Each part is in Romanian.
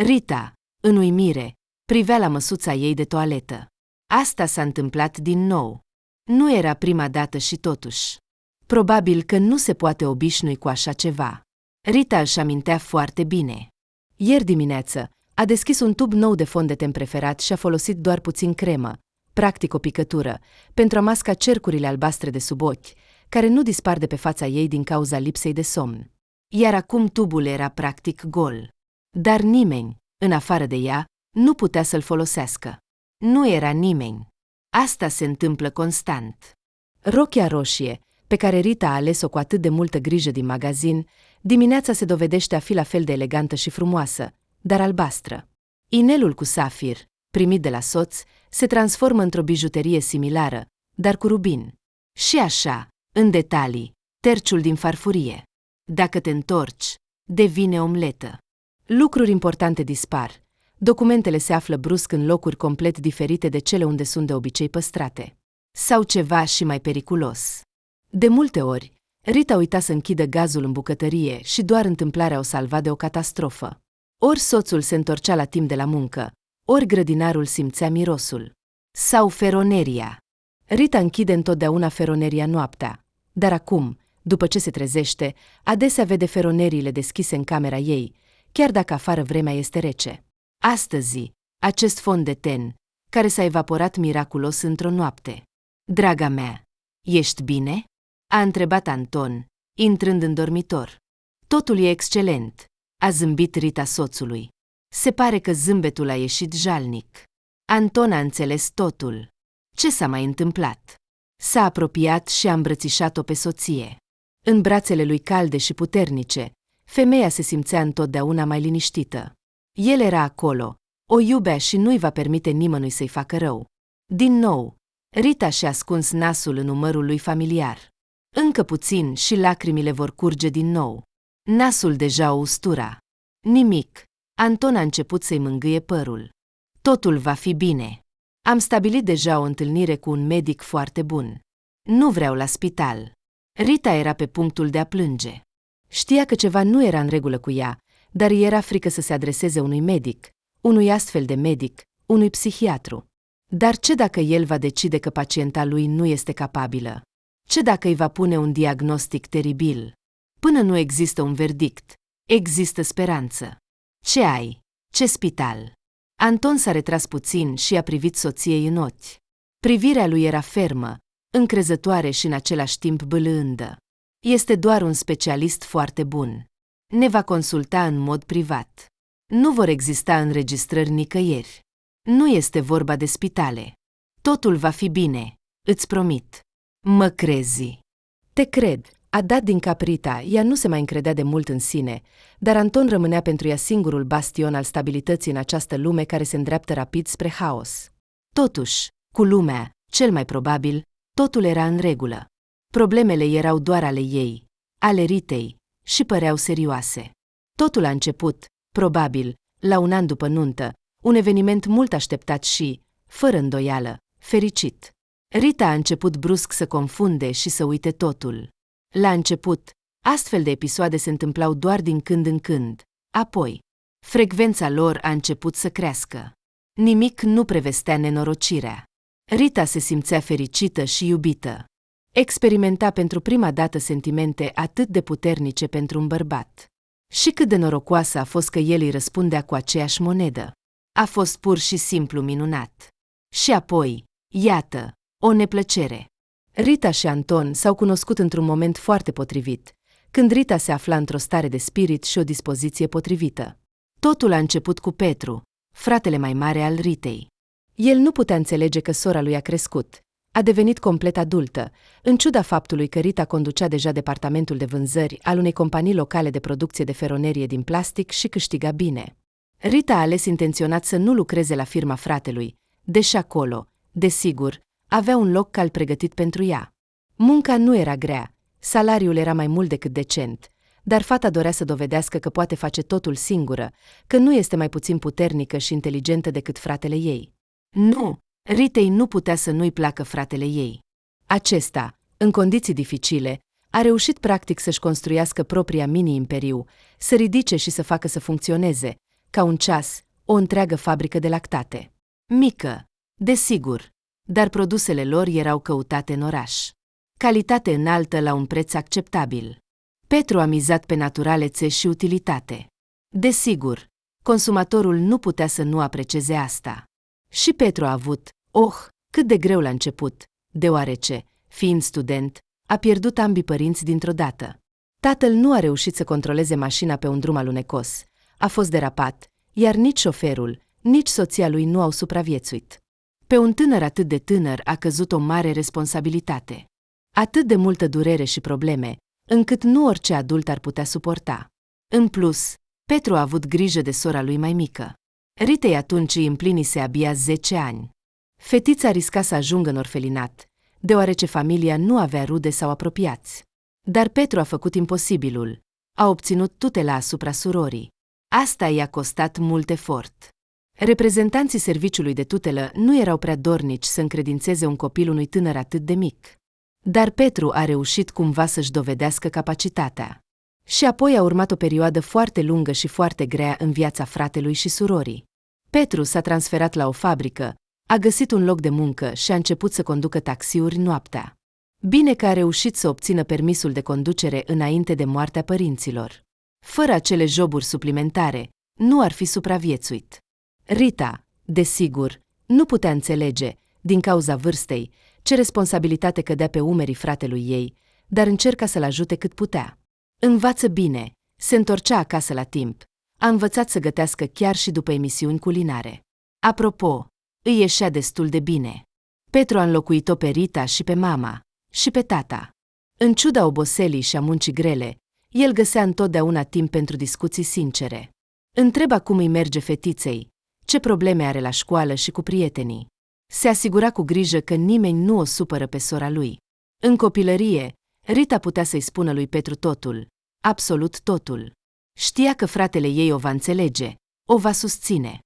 Rita, în uimire, privea la măsuța ei de toaletă. Asta s-a întâmplat din nou. Nu era prima dată și totuși. Probabil că nu se poate obișnui cu așa ceva. Rita își amintea foarte bine. Ieri dimineață a deschis un tub nou de fond de ten preferat și a folosit doar puțin cremă, practic o picătură, pentru a masca cercurile albastre de sub ochi, care nu dispar de pe fața ei din cauza lipsei de somn. Iar acum tubul era practic gol. Dar nimeni, în afară de ea, nu putea să-l folosească. Nu era nimeni. Asta se întâmplă constant. Rochia roșie, pe care Rita a ales-o cu atât de multă grijă din magazin, dimineața se dovedește a fi la fel de elegantă și frumoasă, dar albastră. Inelul cu safir, primit de la soț, se transformă într-o bijuterie similară, dar cu rubin. Și așa, în detalii, terciul din farfurie. Dacă te întorci, devine omletă. Lucruri importante dispar. Documentele se află brusc în locuri complet diferite de cele unde sunt de obicei păstrate. Sau ceva și mai periculos. De multe ori, Rita uita să închidă gazul în bucătărie și doar întâmplarea o salva de o catastrofă. Ori soțul se întorcea la timp de la muncă, ori grădinarul simțea mirosul. Sau feroneria. Rita închide întotdeauna feroneria noaptea, dar acum, după ce se trezește, adesea vede feroneriile deschise în camera ei, chiar dacă afară vremea este rece. Astăzi, acest fond de ten, care s-a evaporat miraculos într-o noapte. Draga mea, ești bine? A întrebat Anton, intrând în dormitor. Totul e excelent, a zâmbit Rita soțului. Se pare că zâmbetul a ieșit jalnic. Anton a înțeles totul. Ce s-a mai întâmplat? S-a apropiat și a îmbrățișat-o pe soție. În brațele lui calde și puternice, femeia se simțea întotdeauna mai liniștită. El era acolo, o iubea și nu-i va permite nimănui să-i facă rău. Din nou, Rita și-a ascuns nasul în umărul lui familiar. Încă puțin și lacrimile vor curge din nou. Nasul deja o ustura. Nimic. Anton a început să-i mângâie părul. Totul va fi bine. Am stabilit deja o întâlnire cu un medic foarte bun. Nu vreau la spital. Rita era pe punctul de a plânge. Știa că ceva nu era în regulă cu ea, dar îi era frică să se adreseze unui medic, unui astfel de medic, unui psihiatru. Dar ce dacă el va decide că pacienta lui nu este capabilă? Ce dacă îi va pune un diagnostic teribil? Până nu există un verdict, există speranță. Ce ai? Ce spital? Anton s-a retras puțin și a privit soției în ochi. Privirea lui era fermă, încrezătoare și în același timp bâlândă. Este doar un specialist foarte bun. Ne va consulta în mod privat. Nu vor exista înregistrări nicăieri. Nu este vorba de spitale. Totul va fi bine, îți promit. Mă crezi? Te cred, a dat din cap Rita, ea nu se mai încredea de mult în sine, dar Anton rămânea pentru ea singurul bastion al stabilității în această lume care se îndreaptă rapid spre haos. Totuși, cu lumea, cel mai probabil, totul era în regulă. Problemele erau doar ale ei, ale Ritei, și păreau serioase. Totul a început, probabil, la un an după nuntă, un eveniment mult așteptat și, fără îndoială, fericit. Rita a început brusc să confunde și să uite totul. La început, astfel de episoade se întâmplau doar din când în când. Apoi, frecvența lor a început să crească. Nimic nu prevestea nenorocirea. Rita se simțea fericită și iubită. Experimenta pentru prima dată sentimente atât de puternice pentru un bărbat. Și cât de norocoasă a fost că el îi răspundea cu aceeași monedă. A fost pur și simplu minunat. Și apoi, iată, o neplăcere. Rita și Anton s-au cunoscut într-un moment foarte potrivit, când Rita se afla într-o stare de spirit și o dispoziție potrivită. Totul a început cu Petru, fratele mai mare al Ritei. El nu putea înțelege că sora lui a crescut, a devenit complet adultă, în ciuda faptului că Rita conducea deja departamentul de vânzări al unei companii locale de producție de feronerie din plastic și câștiga bine. Rita a ales intenționat să nu lucreze la firma fratelui, deși acolo, desigur, avea un loc cald pregătit pentru ea. Munca nu era grea, salariul era mai mult decât decent, dar fata dorea să dovedească că poate face totul singură, că nu este mai puțin puternică și inteligentă decât fratele ei. Nu, Ritei nu putea să nu-i placă fratele ei. Acesta, în condiții dificile, a reușit practic să-și construiască propria mini-imperiu, să ridice și să facă să funcționeze, ca un ceas, o întreagă fabrică de lactate. Mică, desigur, dar produsele lor erau căutate în oraș. Calitate înaltă la un preț acceptabil. Petru a mizat pe naturalețe și utilitate. Desigur, consumatorul nu putea să nu aprecieze asta. Și Petru a avut, cât de greu la început, deoarece, fiind student, a pierdut ambii părinți dintr-o dată. Tatăl nu a reușit să controleze mașina pe un drum alunecos, a fost derapat, iar nici șoferul, nici soția lui nu au supraviețuit. Pe un tânăr atât de tânăr a căzut o mare responsabilitate. Atât de multă durere și probleme, încât nu orice adult ar putea suporta. În plus, Petru a avut grijă de sora lui mai mică. Ritei atunci îi împlinise abia 10 ani. Fetița risca să ajungă în orfelinat, deoarece familia nu avea rude sau apropiați. Dar Petru a făcut imposibilul. A obținut tutela asupra surorii. Asta i-a costat mult efort. Reprezentanții serviciului de tutelă nu erau prea dornici să încredințeze un copil unui tânăr atât de mic. Dar Petru a reușit cumva să-și dovedească capacitatea. Și apoi a urmat o perioadă foarte lungă și foarte grea în viața fratelui și surorii. Petru s-a transferat la o fabrică, a găsit un loc de muncă și a început să conducă taxiuri noaptea. Bine că a reușit să obțină permisul de conducere înainte de moartea părinților. Fără acele joburi suplimentare, nu ar fi supraviețuit. Rita, desigur, nu putea înțelege, din cauza vârstei, ce responsabilitate cădea pe umerii fratelui ei, dar încerca să-l ajute cât putea. Învață bine, se întorcea acasă la timp, a învățat să gătească chiar și după emisiuni culinare. Apropo, îi ieșea destul de bine. Petru a înlocuit-o pe Rita și pe mama, și pe tata. În ciuda oboselii și a muncii grele, el găsea întotdeauna timp pentru discuții sincere. Întreba cum îi merge fetiței, ce probleme are la școală și cu prietenii. Se asigura cu grijă că nimeni nu o supără pe sora lui. În copilărie, Rita putea să-i spună lui Petru totul, absolut totul. Știa că fratele ei o va înțelege, o va susține.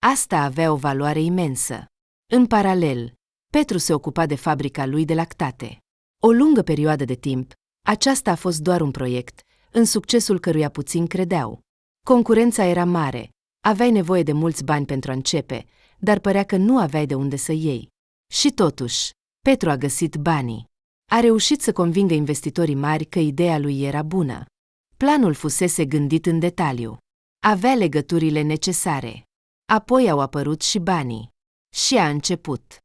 Asta avea o valoare imensă. În paralel, Petru se ocupa de fabrica lui de lactate. O lungă perioadă de timp, aceasta a fost doar un proiect, în succesul căruia puțini credeau. Concurența era mare, aveai nevoie de mulți bani pentru a începe, dar părea că nu aveai de unde să iei. Și totuși, Petru a găsit banii. A reușit să convingă investitorii mari că ideea lui era bună. Planul fusese gândit în detaliu. Avea legăturile necesare. Apoi au apărut și banii. Și a început.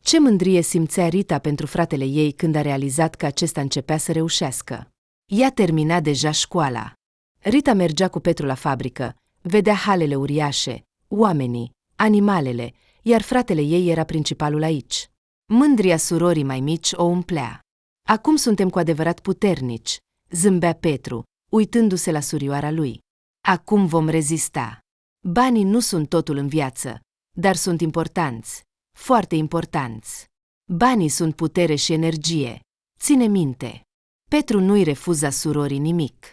Ce mândrie simțea Rita pentru fratele ei când a realizat că acesta începea să reușească. Ea termina deja școala. Rita mergea cu Petru la fabrică, vedea halele uriașe, oamenii, animalele, iar fratele ei era principalul aici. Mândria surorii mai mici o umplea. Acum suntem cu adevărat puternici, zâmbea Petru, uitându-se la surioara lui. Acum vom rezista. Banii nu sunt totul în viață, dar sunt importanți, foarte importanți. Banii sunt putere și energie. Ține minte. Petru nu-i refuza surorii nimic.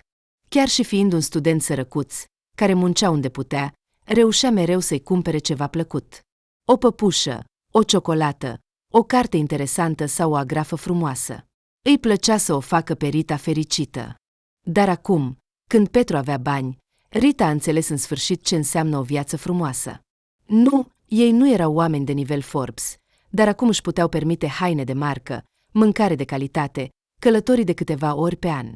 Chiar și fiind un student sărăcuț, care muncea unde putea, reușea mereu să-i cumpere ceva plăcut. O păpușă, o ciocolată, o carte interesantă sau o agrafă frumoasă. Îi plăcea să o facă pe Rita fericită. Dar acum, când Petru avea bani, Rita a înțeles în sfârșit ce înseamnă o viață frumoasă. Nu, ei nu erau oameni de nivel Forbes, dar acum își puteau permite haine de marcă, mâncare de calitate, călătorii de câteva ori pe an.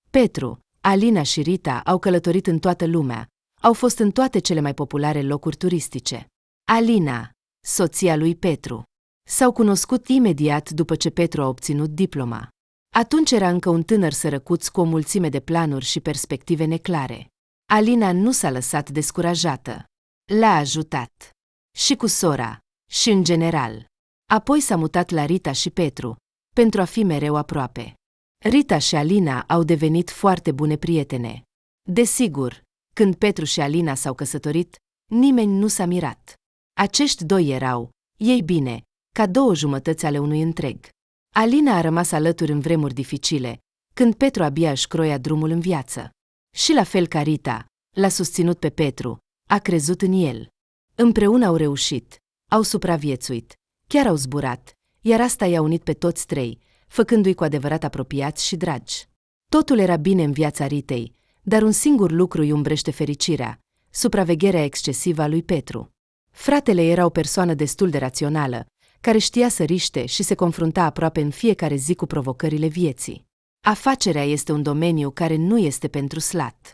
Petru, Alina și Rita au călătorit în toată lumea, au fost în toate cele mai populare locuri turistice. Alina, soția lui Petru. S-au cunoscut imediat după ce Petru a obținut diploma. Atunci era încă un tânăr sărăcuț cu o mulțime de planuri și perspective neclare. Alina nu s-a lăsat descurajată. L-a ajutat. Și cu sora, și în general. Apoi s-a mutat la Rita și Petru, pentru a fi mereu aproape. Rita și Alina au devenit foarte bune prietene. Desigur, când Petru și Alina s-au căsătorit, nimeni nu s-a mirat. Acești doi erau, ei bine, ca două jumătăți ale unui întreg. Alina a rămas alături în vremuri dificile, când Petru abia își croia drumul în viață. Și la fel ca Rita, l-a susținut pe Petru, a crezut în el. Împreună au reușit, au supraviețuit, chiar au zburat, iar asta i-a unit pe toți trei, făcându-i cu adevărat apropiați și dragi. Totul era bine în viața Ritei, dar un singur lucru îi umbrește fericirea, supravegherea excesivă a lui Petru. Fratele era o persoană destul de rațională, care știa să riște și se confrunta aproape în fiecare zi cu provocările vieții. Afacerea este un domeniu care nu este pentru slat.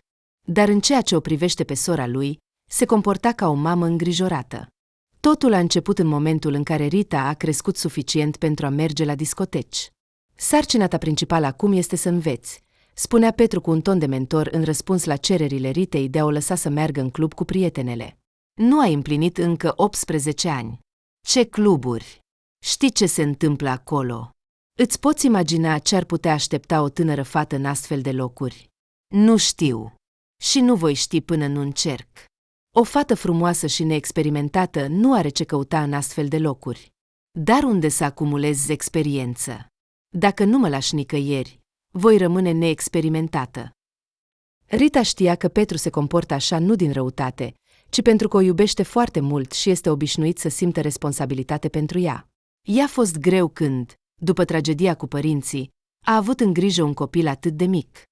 Dar în ceea ce o privește pe sora lui, se comporta ca o mamă îngrijorată. Totul a început în momentul în care Rita a crescut suficient pentru a merge la discoteci. Sarcina ta principală acum este să înveți, spunea Petru cu un ton de mentor în răspuns la cererile Ritei de a o lăsa să meargă în club cu prietenele. Nu ai împlinit încă 18 ani. Ce cluburi? Știi ce se întâmplă acolo? Îți poți imagina ce ar putea aștepta o tânără fată în astfel de locuri? Nu știu. Și nu voi ști până nu încerc. O fată frumoasă și neexperimentată nu are ce căuta în astfel de locuri. Dar unde să acumulez experiență? Dacă nu mă lași nicăieri, voi rămâne neexperimentată. Rita știa că Petru se comportă așa nu din răutate, ci pentru că o iubește foarte mult și este obișnuit să simtă responsabilitate pentru ea. I-a fost greu când, după tragedia cu părinții, a avut în grijă un copil atât de mic.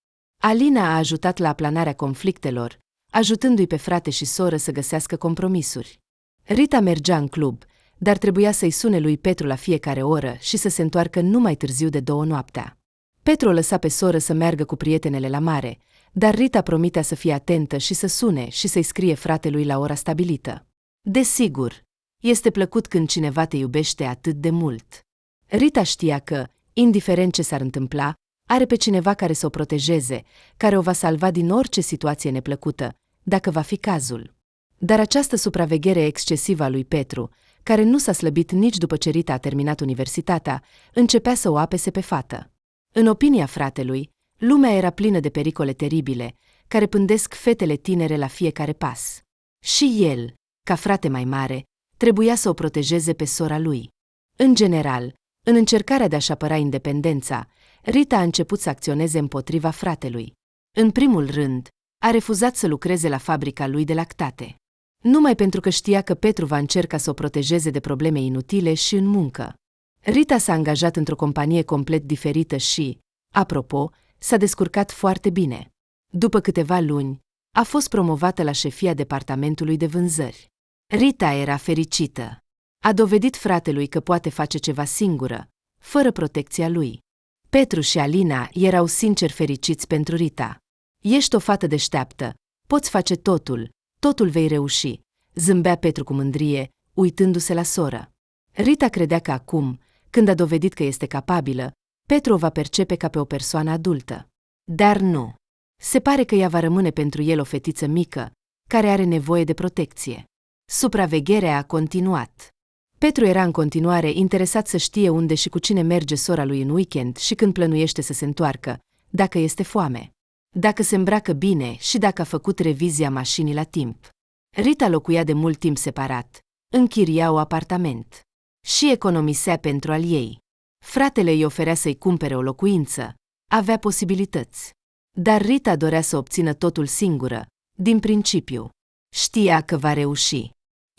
Alina a ajutat la aplanarea conflictelor, ajutându-i pe frate și soră să găsească compromisuri. Rita mergea în club, dar trebuia să-i sune lui Petru la fiecare oră și să se întoarcă nu mai târziu de 2 noaptea. Petru o lăsa pe soră să meargă cu prietenele la mare, dar Rita promitea să fie atentă și să sune și să-i scrie fratelui la ora stabilită. Desigur, este plăcut când cineva te iubește atât de mult. Rita știa că, indiferent ce s-ar întâmpla, are pe cineva care să o protejeze, care o va salva din orice situație neplăcută, dacă va fi cazul. Dar această supraveghere excesivă a lui Petru, care nu s-a slăbit nici după ce Rita a terminat universitatea, începea să o apese pe fată. În opinia fratelui, lumea era plină de pericole teribile, care pândesc fetele tinere la fiecare pas. Și el, ca frate mai mare, trebuia să o protejeze pe sora lui. În general, în încercarea de a-și apăra independența, Rita a început să acționeze împotriva fratelui. În primul rând, a refuzat să lucreze la fabrica lui de lactate. Numai pentru că știa că Petru va încerca să o protejeze de probleme inutile și în muncă. Rita s-a angajat într-o companie complet diferită și, apropo, s-a descurcat foarte bine. După câteva luni, a fost promovată la șefia departamentului de vânzări. Rita era fericită. A dovedit fratelui că poate face ceva singură, fără protecția lui. Petru și Alina erau sincer fericiți pentru Rita. Ești o fată deșteaptă, poți face totul, totul vei reuși, zâmbea Petru cu mândrie, uitându-se la soră. Rita credea că acum, când a dovedit că este capabilă, Petru o va percepe ca pe o persoană adultă. Dar nu. Se pare că ea va rămâne pentru el o fetiță mică, care are nevoie de protecție. Supravegherea a continuat. Petru era în continuare interesat să știe unde și cu cine merge sora lui în weekend și când plănuiește să se întoarcă, dacă este foame, dacă se îmbracă bine și dacă a făcut revizia mașinii la timp. Rita locuia de mult timp separat, închiria un apartament și economisea pentru al ei. Fratele îi oferea să-i cumpere o locuință, avea posibilități. Dar Rita dorea să obțină totul singură, din principiu. Știa că va reuși.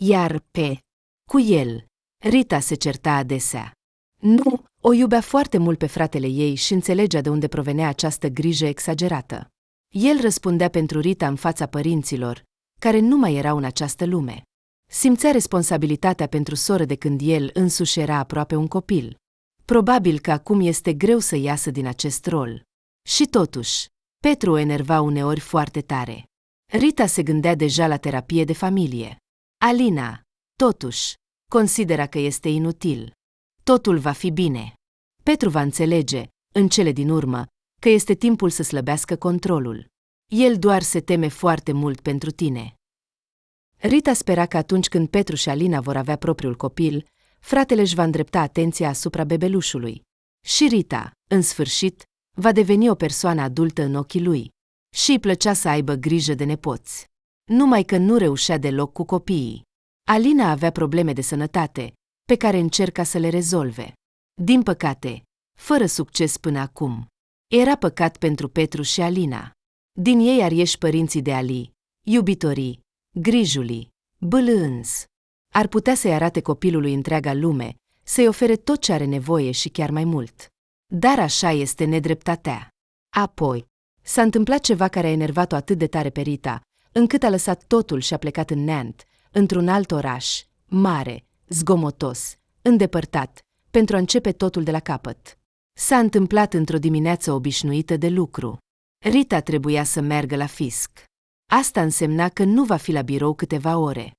Iar cu el, Rita se certa adesea. Nu, o iubea foarte mult pe fratele ei și înțelegea de unde provenea această grijă exagerată. El răspundea pentru Rita în fața părinților, care nu mai erau în această lume. Simțea responsabilitatea pentru soră de când el însuși era aproape un copil. Probabil că acum este greu să iasă din acest rol. Și totuși, Petru o enerva uneori foarte tare. Rita se gândea deja la terapie de familie. Alina, totuși, considera că este inutil. Totul va fi bine. Petru va înțelege, în cele din urmă, că este timpul să slăbească controlul. El doar se teme foarte mult pentru tine. Rita spera că atunci când Petru și Alina vor avea propriul copil, fratele își va îndrepta atenția asupra bebelușului. Și Rita, în sfârșit, va deveni o persoană adultă în ochii lui. Și îi plăcea să aibă grijă de nepoți. Numai că nu reușea deloc cu copiii. Alina avea probleme de sănătate, pe care încerca să le rezolve. Din păcate, fără succes până acum. Era păcat pentru Petru și Alina. Din ei ar ieși părinții de Ali, iubitorii, grijulii, bâlânzi. Ar putea să-i arate copilului întreaga lume, să-i ofere tot ce are nevoie și chiar mai mult. Dar așa este nedreptatea. Apoi, s-a întâmplat ceva care a enervat-o atât de tare pe Rita, încât a lăsat totul și a plecat în Nant, într-un alt oraș, mare, zgomotos, îndepărtat, pentru a începe totul de la capăt. S-a întâmplat într-o dimineață obișnuită de lucru. Rita trebuia să meargă la fisc. Asta însemna că nu va fi la birou câteva ore.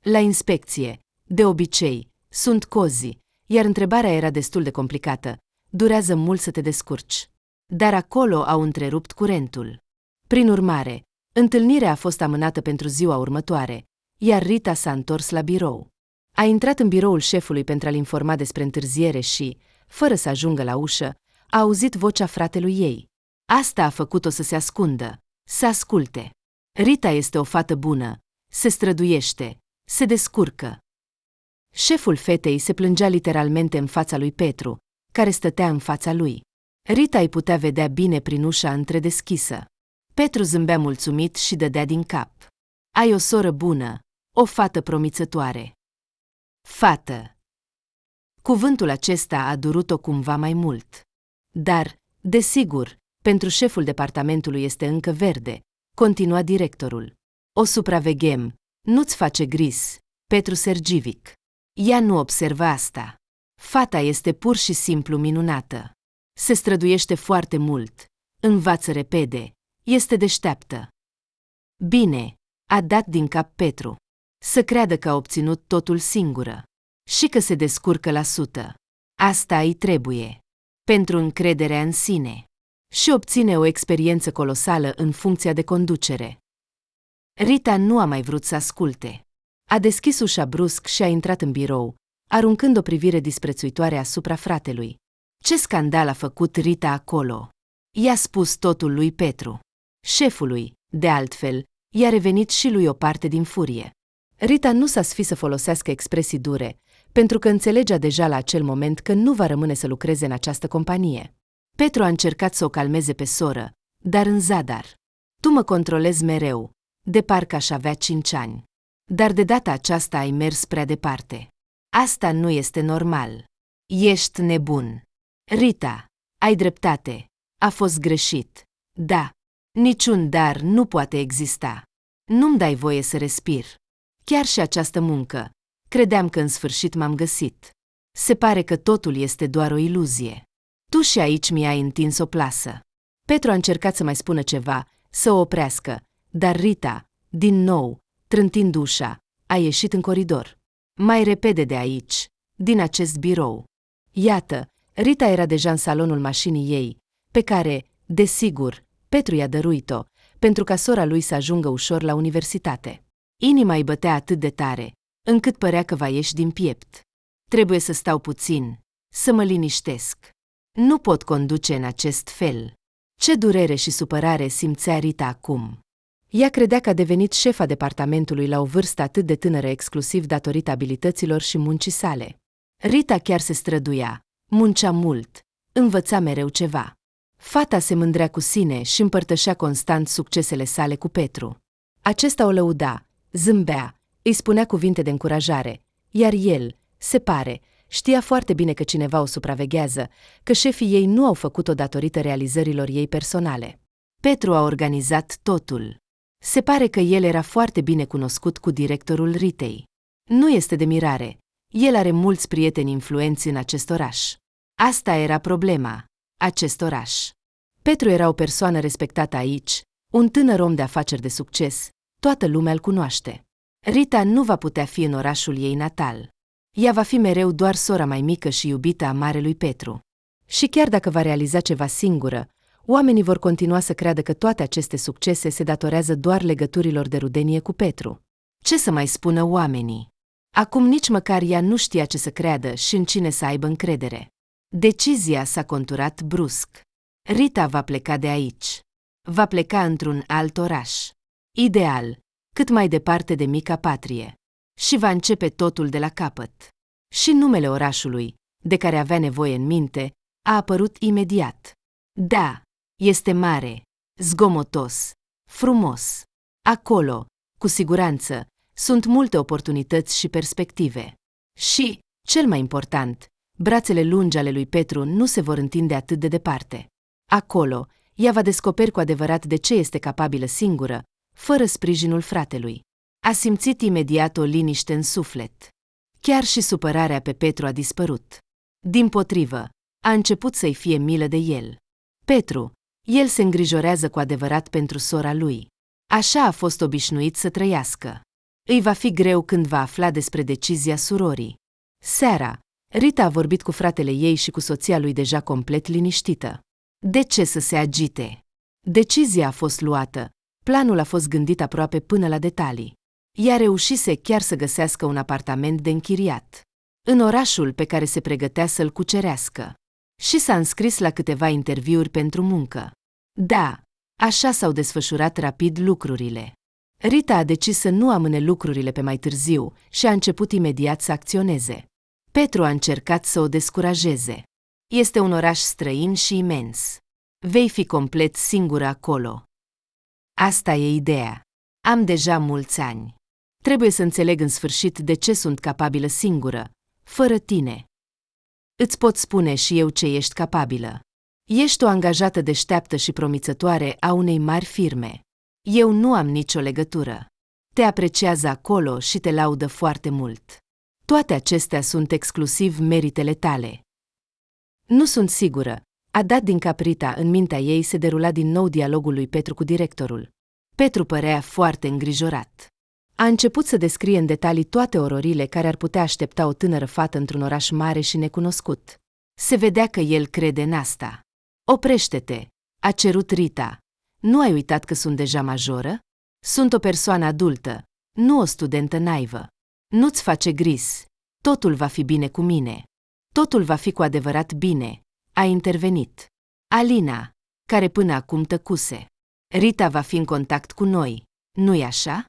La inspecție, de obicei, sunt cozi, iar întrebarea era destul de complicată. Durează mult să te descurci. Dar acolo au întrerupt curentul. Prin urmare, întâlnirea a fost amânată pentru ziua următoare, iar Rita s-a întors la birou. A intrat în biroul șefului pentru a-l informa despre întârziere și, fără să ajungă la ușă, a auzit vocea fratelui ei. Asta a făcut-o să se ascundă, să asculte. Rita este o fată bună, se străduiește, se descurcă. Șeful fetei se plângea literalmente în fața lui Petru, care stătea în fața lui. Rita îi putea vedea bine prin ușa întredeschisă. Petru zâmbea mulțumit și dădea din cap. Ai o soră bună, o fată promițătoare. Fată. Cuvântul acesta a durut-o cumva mai mult. Dar, desigur, pentru șeful departamentului este încă verde, continua directorul. O supraveghem, nu-ți face gris, Petru Sergivic. Ea nu observă asta. Fata este pur și simplu minunată. Se străduiește foarte mult, învață repede, este deșteaptă. Bine, a dat din cap Petru. Să creadă că a obținut totul singură. Și că se descurcă la 100. Asta îi trebuie. Pentru încrederea în sine. Și obține o experiență colosală în funcția de conducere. Rita nu a mai vrut să asculte. A deschis ușa brusc și a intrat în birou, aruncând o privire disprețuitoare asupra fratelui. Ce scandal a făcut Rita acolo? I-a spus totul lui Petru. Șefului, de altfel, i-a revenit și lui o parte din furie. Rita nu s-a sfit să folosească expresii dure, pentru că înțelegea deja la acel moment că nu va rămâne să lucreze în această companie. Petru a încercat să o calmeze pe soră, dar în zadar. Tu mă controlezi mereu, de parcă aș avea 5 ani. Dar de data aceasta ai mers prea departe. Asta nu este normal. Ești nebun. Rita, ai dreptate. A fost greșit. Da. Niciun dar nu poate exista. Nu-mi dai voie să respir. Chiar și această muncă. Credeam că în sfârșit m-am găsit. Se pare că totul este doar o iluzie. Tu și aici mi-ai întins o plasă. Petru a încercat să mai spună ceva, să o oprească, dar Rita, din nou, trântind ușa, a ieșit în coridor. Mai repede de aici, din acest birou. Iată, Rita era deja în salonul mașinii ei, pe care, desigur, Petru i-a dăruit-o, pentru ca sora lui să ajungă ușor la universitate. Inima îi bătea atât de tare, încât părea că va ieși din piept. Trebuie să stau puțin, să mă liniștesc. Nu pot conduce în acest fel. Ce durere și supărare simțea Rita acum. Ea credea că a devenit șefa departamentului la o vârstă atât de tânără exclusiv datorită abilităților și muncii sale. Rita chiar se străduia, muncea mult, învăța mereu ceva. Fata se mândrea cu sine și împărtășea constant succesele sale cu Petru. Acesta o lăuda, zâmbea, îi spunea cuvinte de încurajare, iar el, se pare, știa foarte bine că cineva o supraveghează, că șefii ei nu au făcut-o datorită realizărilor ei personale. Petru a organizat totul. Se pare că el era foarte bine cunoscut cu directorul Ritei. Nu este de mirare, el are mulți prieteni influenți în acest oraș. Asta era problema, acest oraș. Petru era o persoană respectată aici, un tânăr om de afaceri de succes, toată lumea îl cunoaște. Rita nu va putea fi în orașul ei natal. Ea va fi mereu doar sora mai mică și iubită a marelui Petru. Și chiar dacă va realiza ceva singură, oamenii vor continua să creadă că toate aceste succese se datorează doar legăturilor de rudenie cu Petru. Ce să mai spună oamenii? Acum nici măcar ea nu știa ce să creadă și în cine să aibă încredere. Decizia s-a conturat brusc. Rita va pleca de aici. Va pleca într-un alt oraș. Ideal, cât mai departe de mica patrie. Și va începe totul de la capăt. Și numele orașului, de care avea nevoie în minte, a apărut imediat. Da, este mare, zgomotos, frumos. Acolo, cu siguranță, sunt multe oportunități și perspective. Și, cel mai important, brațele lungi ale lui Petru nu se vor întinde atât de departe. Acolo, ea va descoperi cu adevărat de ce este capabilă singură, fără sprijinul fratelui. A simțit imediat o liniște în suflet. Chiar și supărarea pe Petru a dispărut. Dimpotrivă, a început să-i fie milă de el. Petru, el se îngrijorează cu adevărat pentru sora lui. Așa a fost obișnuit să trăiască. Îi va fi greu când va afla despre decizia surorii. Seara, Rita a vorbit cu fratele ei și cu soția lui deja complet liniștită. De ce să se agite? Decizia a fost luată, planul a fost gândit aproape până la detalii. Ea reușise chiar să găsească un apartament de închiriat, în orașul pe care se pregătea să-l cucerească. Și s-a înscris la câteva interviuri pentru muncă. Da, așa s-au desfășurat rapid lucrurile. Rita a decis să nu amâne lucrurile pe mai târziu și a început imediat să acționeze. Petru a încercat să o descurajeze. Este un oraș străin și imens. Vei fi complet singură acolo. Asta e ideea. Am deja mulți ani. Trebuie să înțeleg în sfârșit de ce sunt capabilă singură, fără tine. Îți pot spune și eu ce ești capabilă. Ești o angajată deșteaptă și promițătoare a unei mari firme. Eu nu am nicio legătură. Te apreciază acolo și te laudă foarte mult. Toate acestea sunt exclusiv meritele tale. Nu sunt sigură. A dat din cap Rita, în mintea ei se derula din nou dialogul lui Petru cu directorul. Petru părea foarte îngrijorat. A început să descrie în detalii toate ororile care ar putea aștepta o tânără fată într-un oraș mare și necunoscut. Se vedea că el crede în asta. Oprește-te, a cerut Rita. Nu ai uitat că sunt deja majoră? Sunt o persoană adultă, nu o studentă naivă. Nu-ți face gris. Totul va fi bine cu mine. Totul va fi cu adevărat bine, a intervenit Alina, care până acum tăcuse. Rita va fi în contact cu noi, nu-i așa?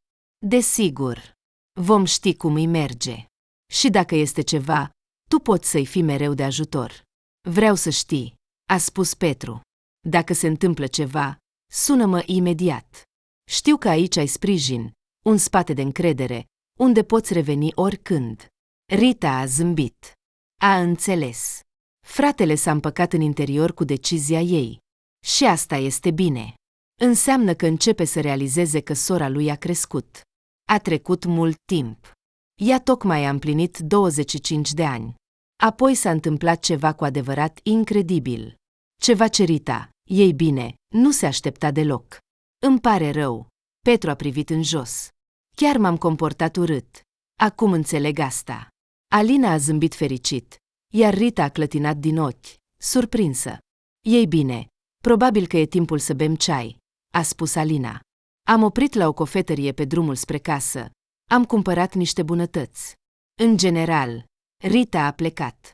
Desigur. Vom ști cum îi merge. Și dacă este ceva, tu poți să-i fii mereu de ajutor. Vreau să știi, a spus Petru. Dacă se întâmplă ceva, sună-mă imediat. Știu că aici ai sprijin, un spate de încredere, unde poți reveni oricând. Rita a zâmbit. A înțeles. Fratele s-a împăcat în interior cu decizia ei. Și asta este bine. Înseamnă că începe să realizeze că sora lui a crescut. A trecut mult timp. Ea tocmai a împlinit 25 de ani. Apoi s-a întâmplat ceva cu adevărat incredibil. Ceva ce Rita, ei bine, nu se aștepta deloc. Îmi pare rău. Petru a privit în jos. Chiar m-am comportat urât. Acum înțeleg asta. Alina a zâmbit fericit, iar Rita a clătinat din ochi, surprinsă. Ei bine, probabil că e timpul să bem ceai, a spus Alina. Am oprit la o cofetărie pe drumul spre casă. Am cumpărat niște bunătăți. În general, Rita a plecat.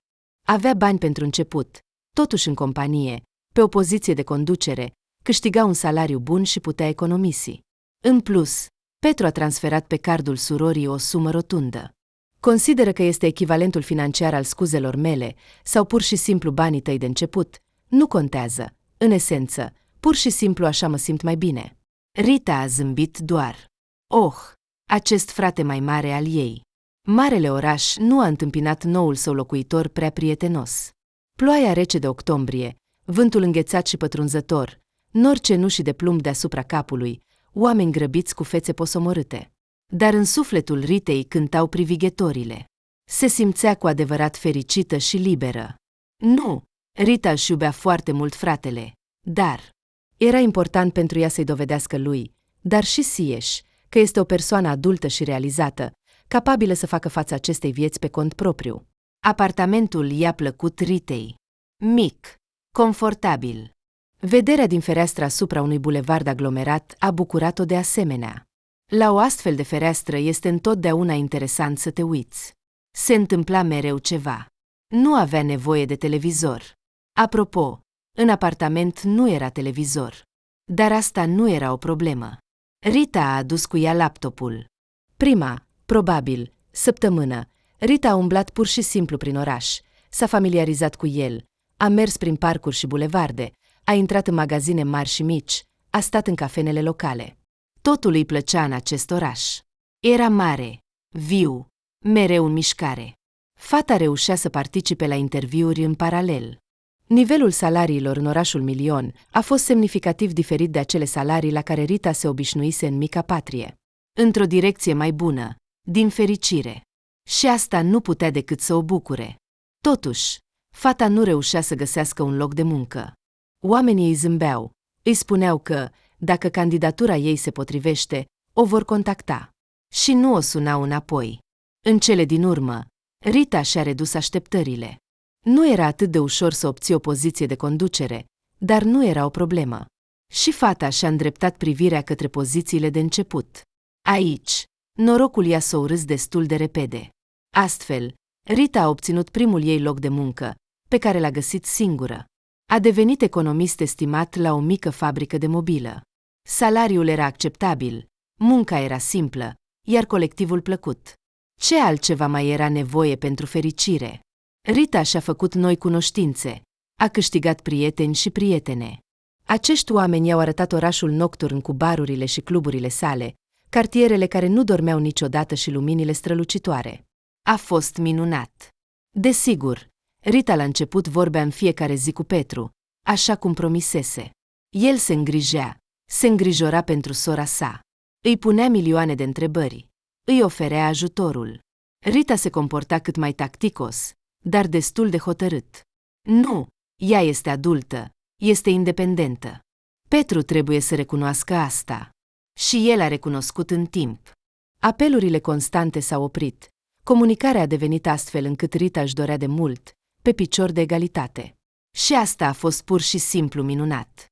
Avea bani pentru început, totuși în companie, pe o poziție de conducere, câștiga un salariu bun și putea economisi. În plus, Petru a transferat pe cardul surorii o sumă rotundă. Consideră că este echivalentul financiar al scuzelor mele sau pur și simplu banii tăi de început? Nu contează. În esență, pur și simplu așa mă simt mai bine. Rita a zâmbit doar. Oh, acest frate mai mare al ei. Marele oraș nu a întâmpinat noul său locuitor prea prietenos. Ploaia rece de octombrie, vântul înghețat și pătrunzător, nori cenușii de plumb deasupra capului, oameni grăbiți cu fețe posomorâte. Dar în sufletul Ritei cântau privighetorile. Se simțea cu adevărat fericită și liberă. Nu, Rita își iubea foarte mult fratele, dar era important pentru ea să-i dovedească lui, dar și Sieș, că este o persoană adultă și realizată, capabilă să facă față acestei vieți pe cont propriu. Apartamentul i-a plăcut Ritei. Mic, confortabil. Vederea din fereastră asupra unui bulevard aglomerat a bucurat-o de asemenea. La o astfel de fereastră este întotdeauna interesant să te uiți. Se întâmpla mereu ceva. Nu avea nevoie de televizor. Apropo, în apartament nu era televizor. Dar asta nu era o problemă. Rita a adus cu ea laptopul. Prima, probabil, săptămână, Rita a umblat pur și simplu prin oraș, s-a familiarizat cu el, a mers prin parcuri și bulevarde, a intrat în magazine mari și mici, a stat în cafenele locale. Totul îi plăcea în acest oraș. Era mare, viu, mereu în mișcare. Fata reușea să participe la interviuri în paralel. Nivelul salariilor în orașul Milion a fost semnificativ diferit de acele salarii la care Rita se obișnuise în mica patrie. Într-o direcție mai bună, din fericire. Și asta nu putea decât să o bucure. Totuși, fata nu reușea să găsească un loc de muncă. Oamenii îi zâmbeau, îi spuneau că, dacă candidatura ei se potrivește, o vor contacta. Și nu o sunau înapoi. În cele din urmă, Rita și-a redus așteptările. Nu era atât de ușor să obții o poziție de conducere, dar nu era o problemă. Și fata și-a îndreptat privirea către pozițiile de început. Aici, norocul i-a s-o urâs destul de repede. Astfel, Rita a obținut primul ei loc de muncă, pe care l-a găsit singură. A devenit economist estimat la o mică fabrică de mobilă. Salariul era acceptabil, munca era simplă, iar colectivul plăcut. Ce altceva mai era nevoie pentru fericire? Rita și-a făcut noi cunoștințe, a câștigat prieteni și prietene. Acești oameni i-au arătat orașul nocturn cu barurile și cluburile sale, cartierele care nu dormeau niciodată și luminile strălucitoare. A fost minunat. Desigur, Rita la început vorbea în fiecare zi cu Petru, așa cum promisese. El se îngrijora pentru sora sa. Îi punea milioane de întrebări. Îi oferea ajutorul. Rita se comporta cât mai tacticos, dar destul de hotărât. Nu, ea este adultă, este independentă. Petru trebuie să recunoască asta. Și el a recunoscut în timp. Apelurile constante s-au oprit. Comunicarea a devenit astfel încât Rita își dorea de mult, pe picior de egalitate. Și asta a fost pur și simplu minunat.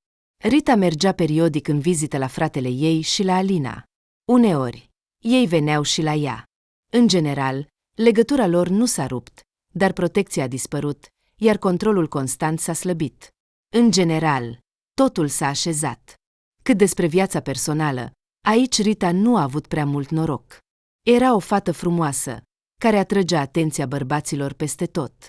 Rita mergea periodic în vizită la fratele ei și la Alina. Uneori, ei veneau și la ea. În general, legătura lor nu s-a rupt, dar protecția a dispărut, iar controlul constant s-a slăbit. În general, totul s-a așezat. Cât despre viața personală, aici Rita nu a avut prea mult noroc. Era o fată frumoasă, care atrăgea atenția bărbaților peste tot.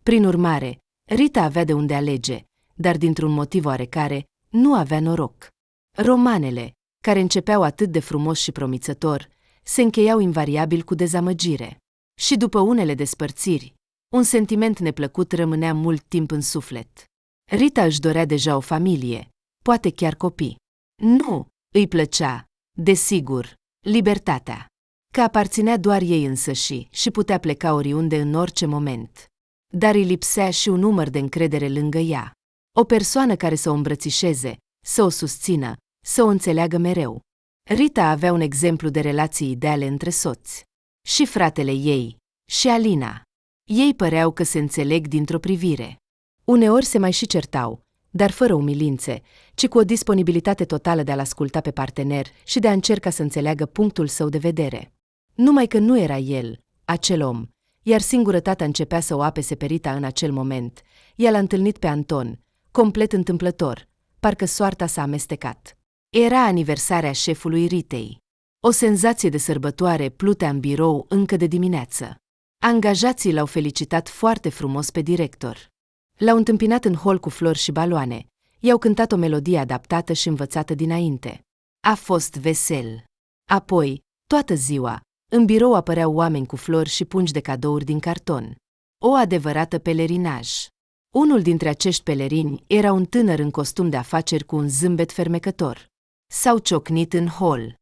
Prin urmare, Rita avea de unde alege, dar dintr-un motiv oarecare, nu avea noroc. Romanele, care începeau atât de frumos și promițător, se încheiau invariabil cu dezamăgire. Și după unele despărțiri, un sentiment neplăcut rămânea mult timp în suflet. Rita își dorea deja o familie, poate chiar copii. Nu, îi plăcea, desigur, libertatea. Că aparținea doar ei însăși și putea pleca oriunde în orice moment. Dar îi lipsea și un număr de încredere lângă ea. O persoană care să o îmbrățișeze, să o susțină, să o înțeleagă mereu. Rita avea un exemplu de relații ideale între soți. Și fratele ei, și Alina. Ei păreau că se înțeleg dintr-o privire. Uneori se mai și certau, dar fără umilințe, ci cu o disponibilitate totală de a-l asculta pe partener și de a încerca să înțeleagă punctul său de vedere. Numai că nu era el, acel om, iar singurătatea începea să o apese pe Rita în acel moment. Ea l-a întâlnit pe Anton, complet întâmplător, parcă soarta s-a amestecat. Era aniversarea șefului Ritei. O senzație de sărbătoare plutea în birou încă de dimineață. Angajații l-au felicitat foarte frumos pe director. L-au întâmpinat în hol cu flori și baloane, i-au cântat o melodie adaptată și învățată dinainte. A fost vesel. Apoi, toată ziua, în birou apăreau oameni cu flori și pungi de cadouri din carton. O adevărată pelerinaj. Unul dintre acești pelerini era un tânăr în costum de afaceri cu un zâmbet fermecător. S-au ciocnit în hol.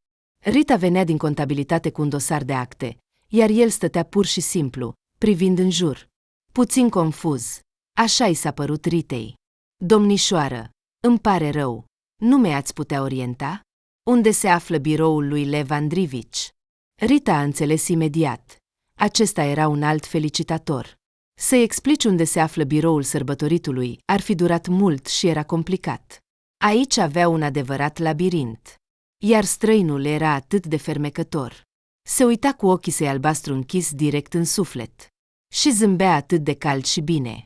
Rita venea din contabilitate cu un dosar de acte, iar el stătea pur și simplu, privind în jur. Puțin confuz. Așa i s-a părut Ritei. Domnișoară, îmi pare rău, nu mi-ați putea orienta? Unde se află biroul lui Lev Andrivici? Rita a înțeles imediat. Acesta era un alt felicitator. Să-i explici unde se află biroul sărbătoritului ar fi durat mult și era complicat. Aici avea un adevărat labirint. Iar străinul era atât de fermecător. Se uita cu ochii săi albastru închis direct în suflet. Și zâmbea atât de cald și bine.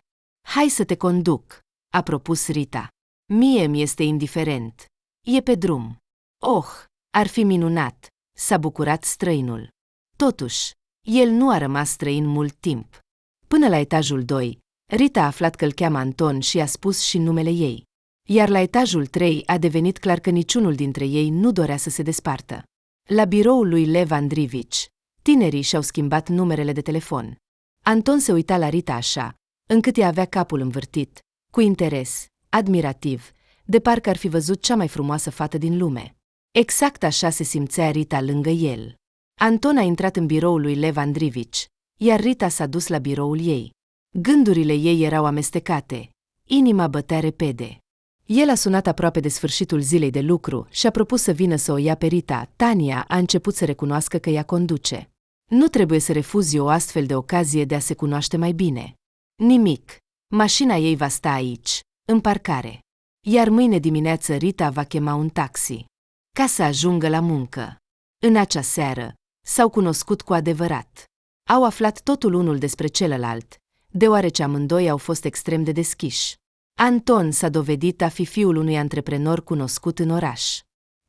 Hai să te conduc, a propus Rita. Mie mi este indiferent. E pe drum. Oh, ar fi minunat, s-a bucurat străinul. Totuși, el nu a rămas străin mult timp. Până la etajul 2, Rita a aflat că îl cheamă Anton și a spus și numele ei. Iar la etajul 3 a devenit clar că niciunul dintre ei nu dorea să se despartă. La biroul lui Lev Andrivici, tinerii și-au schimbat numerele de telefon. Anton se uita la Rita așa, încât ea avea capul învârtit, cu interes, admirativ, de parcă ar fi văzut cea mai frumoasă fată din lume. Exact așa se simțea Rita lângă el. Anton a intrat în biroul lui Lev Andrivici, iar Rita s-a dus la biroul ei. Gândurile ei erau amestecate, inima bătea repede. El a sunat aproape de sfârșitul zilei de lucru și a propus să vină să o ia pe Rita. Tania a început să recunoască că ea conduce. Nu trebuie să refuzi o astfel de ocazie de a se cunoaște mai bine. Nimic. Mașina ei va sta aici, în parcare. Iar mâine dimineață Rita va chema un taxi. Ca să ajungă la muncă. În acea seară, s-au cunoscut cu adevărat. Au aflat totul unul despre celălalt, deoarece amândoi au fost extrem de deschiși. Anton s-a dovedit a fi fiul unui antreprenor cunoscut în oraș.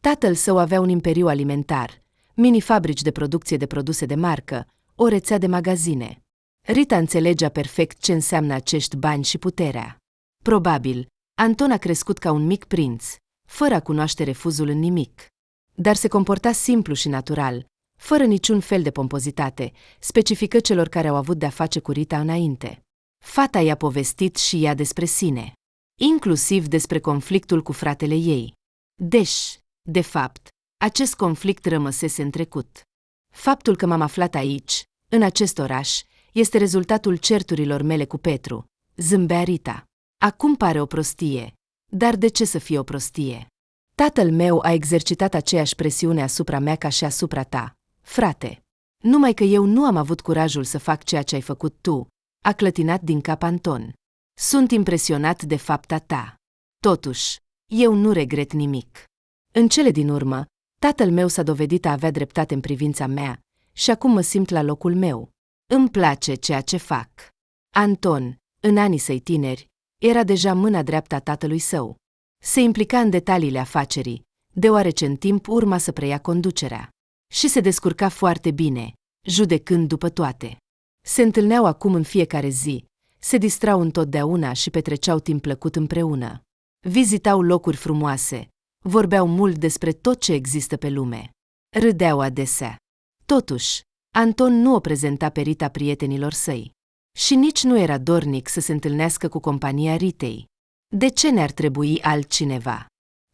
Tatăl său avea un imperiu alimentar, mini-fabrici de producție de produse de marcă, o rețea de magazine. Rita înțelegea perfect ce înseamnă acești bani și puterea. Probabil, Anton a crescut ca un mic prinț, fără a cunoaște refuzul în nimic. Dar se comporta simplu și natural, fără niciun fel de pompozitate, specifică celor care au avut de-a face cu Rita înainte. Fata i-a povestit și ea despre sine, inclusiv despre conflictul cu fratele ei. De fapt, acest conflict rămăsese în trecut. Faptul că m-am aflat aici, în acest oraș, este rezultatul certurilor mele cu Petru, zâmbea Rita. Acum pare o prostie, dar de ce să fie o prostie? Tatăl meu a exercitat aceeași presiune asupra mea ca și asupra ta, frate. Numai că eu nu am avut curajul să fac ceea ce ai făcut tu, a clătinat din cap Anton. Sunt impresionat de fapta ta. Totuși, eu nu regret nimic. În cele din urmă, tatăl meu s-a dovedit a avea dreptate în privința mea și acum mă simt la locul meu. Îmi place ceea ce fac. Anton, în anii săi tineri, era deja mâna dreaptă a tatălui său. Se implica în detaliile afacerii, deoarece în timp urma să preia conducerea. Și se descurca foarte bine, judecând după toate. Se întâlneau acum în fiecare zi, se distrau întotdeauna și petreceau timp plăcut împreună. Vizitau locuri frumoase, vorbeau mult despre tot ce există pe lume. Râdeau adesea. Totuși, Anton nu o prezenta pe Rita prietenilor săi. Și nici nu era dornic să se întâlnească cu compania Ritei. De ce ne-ar trebui altcineva?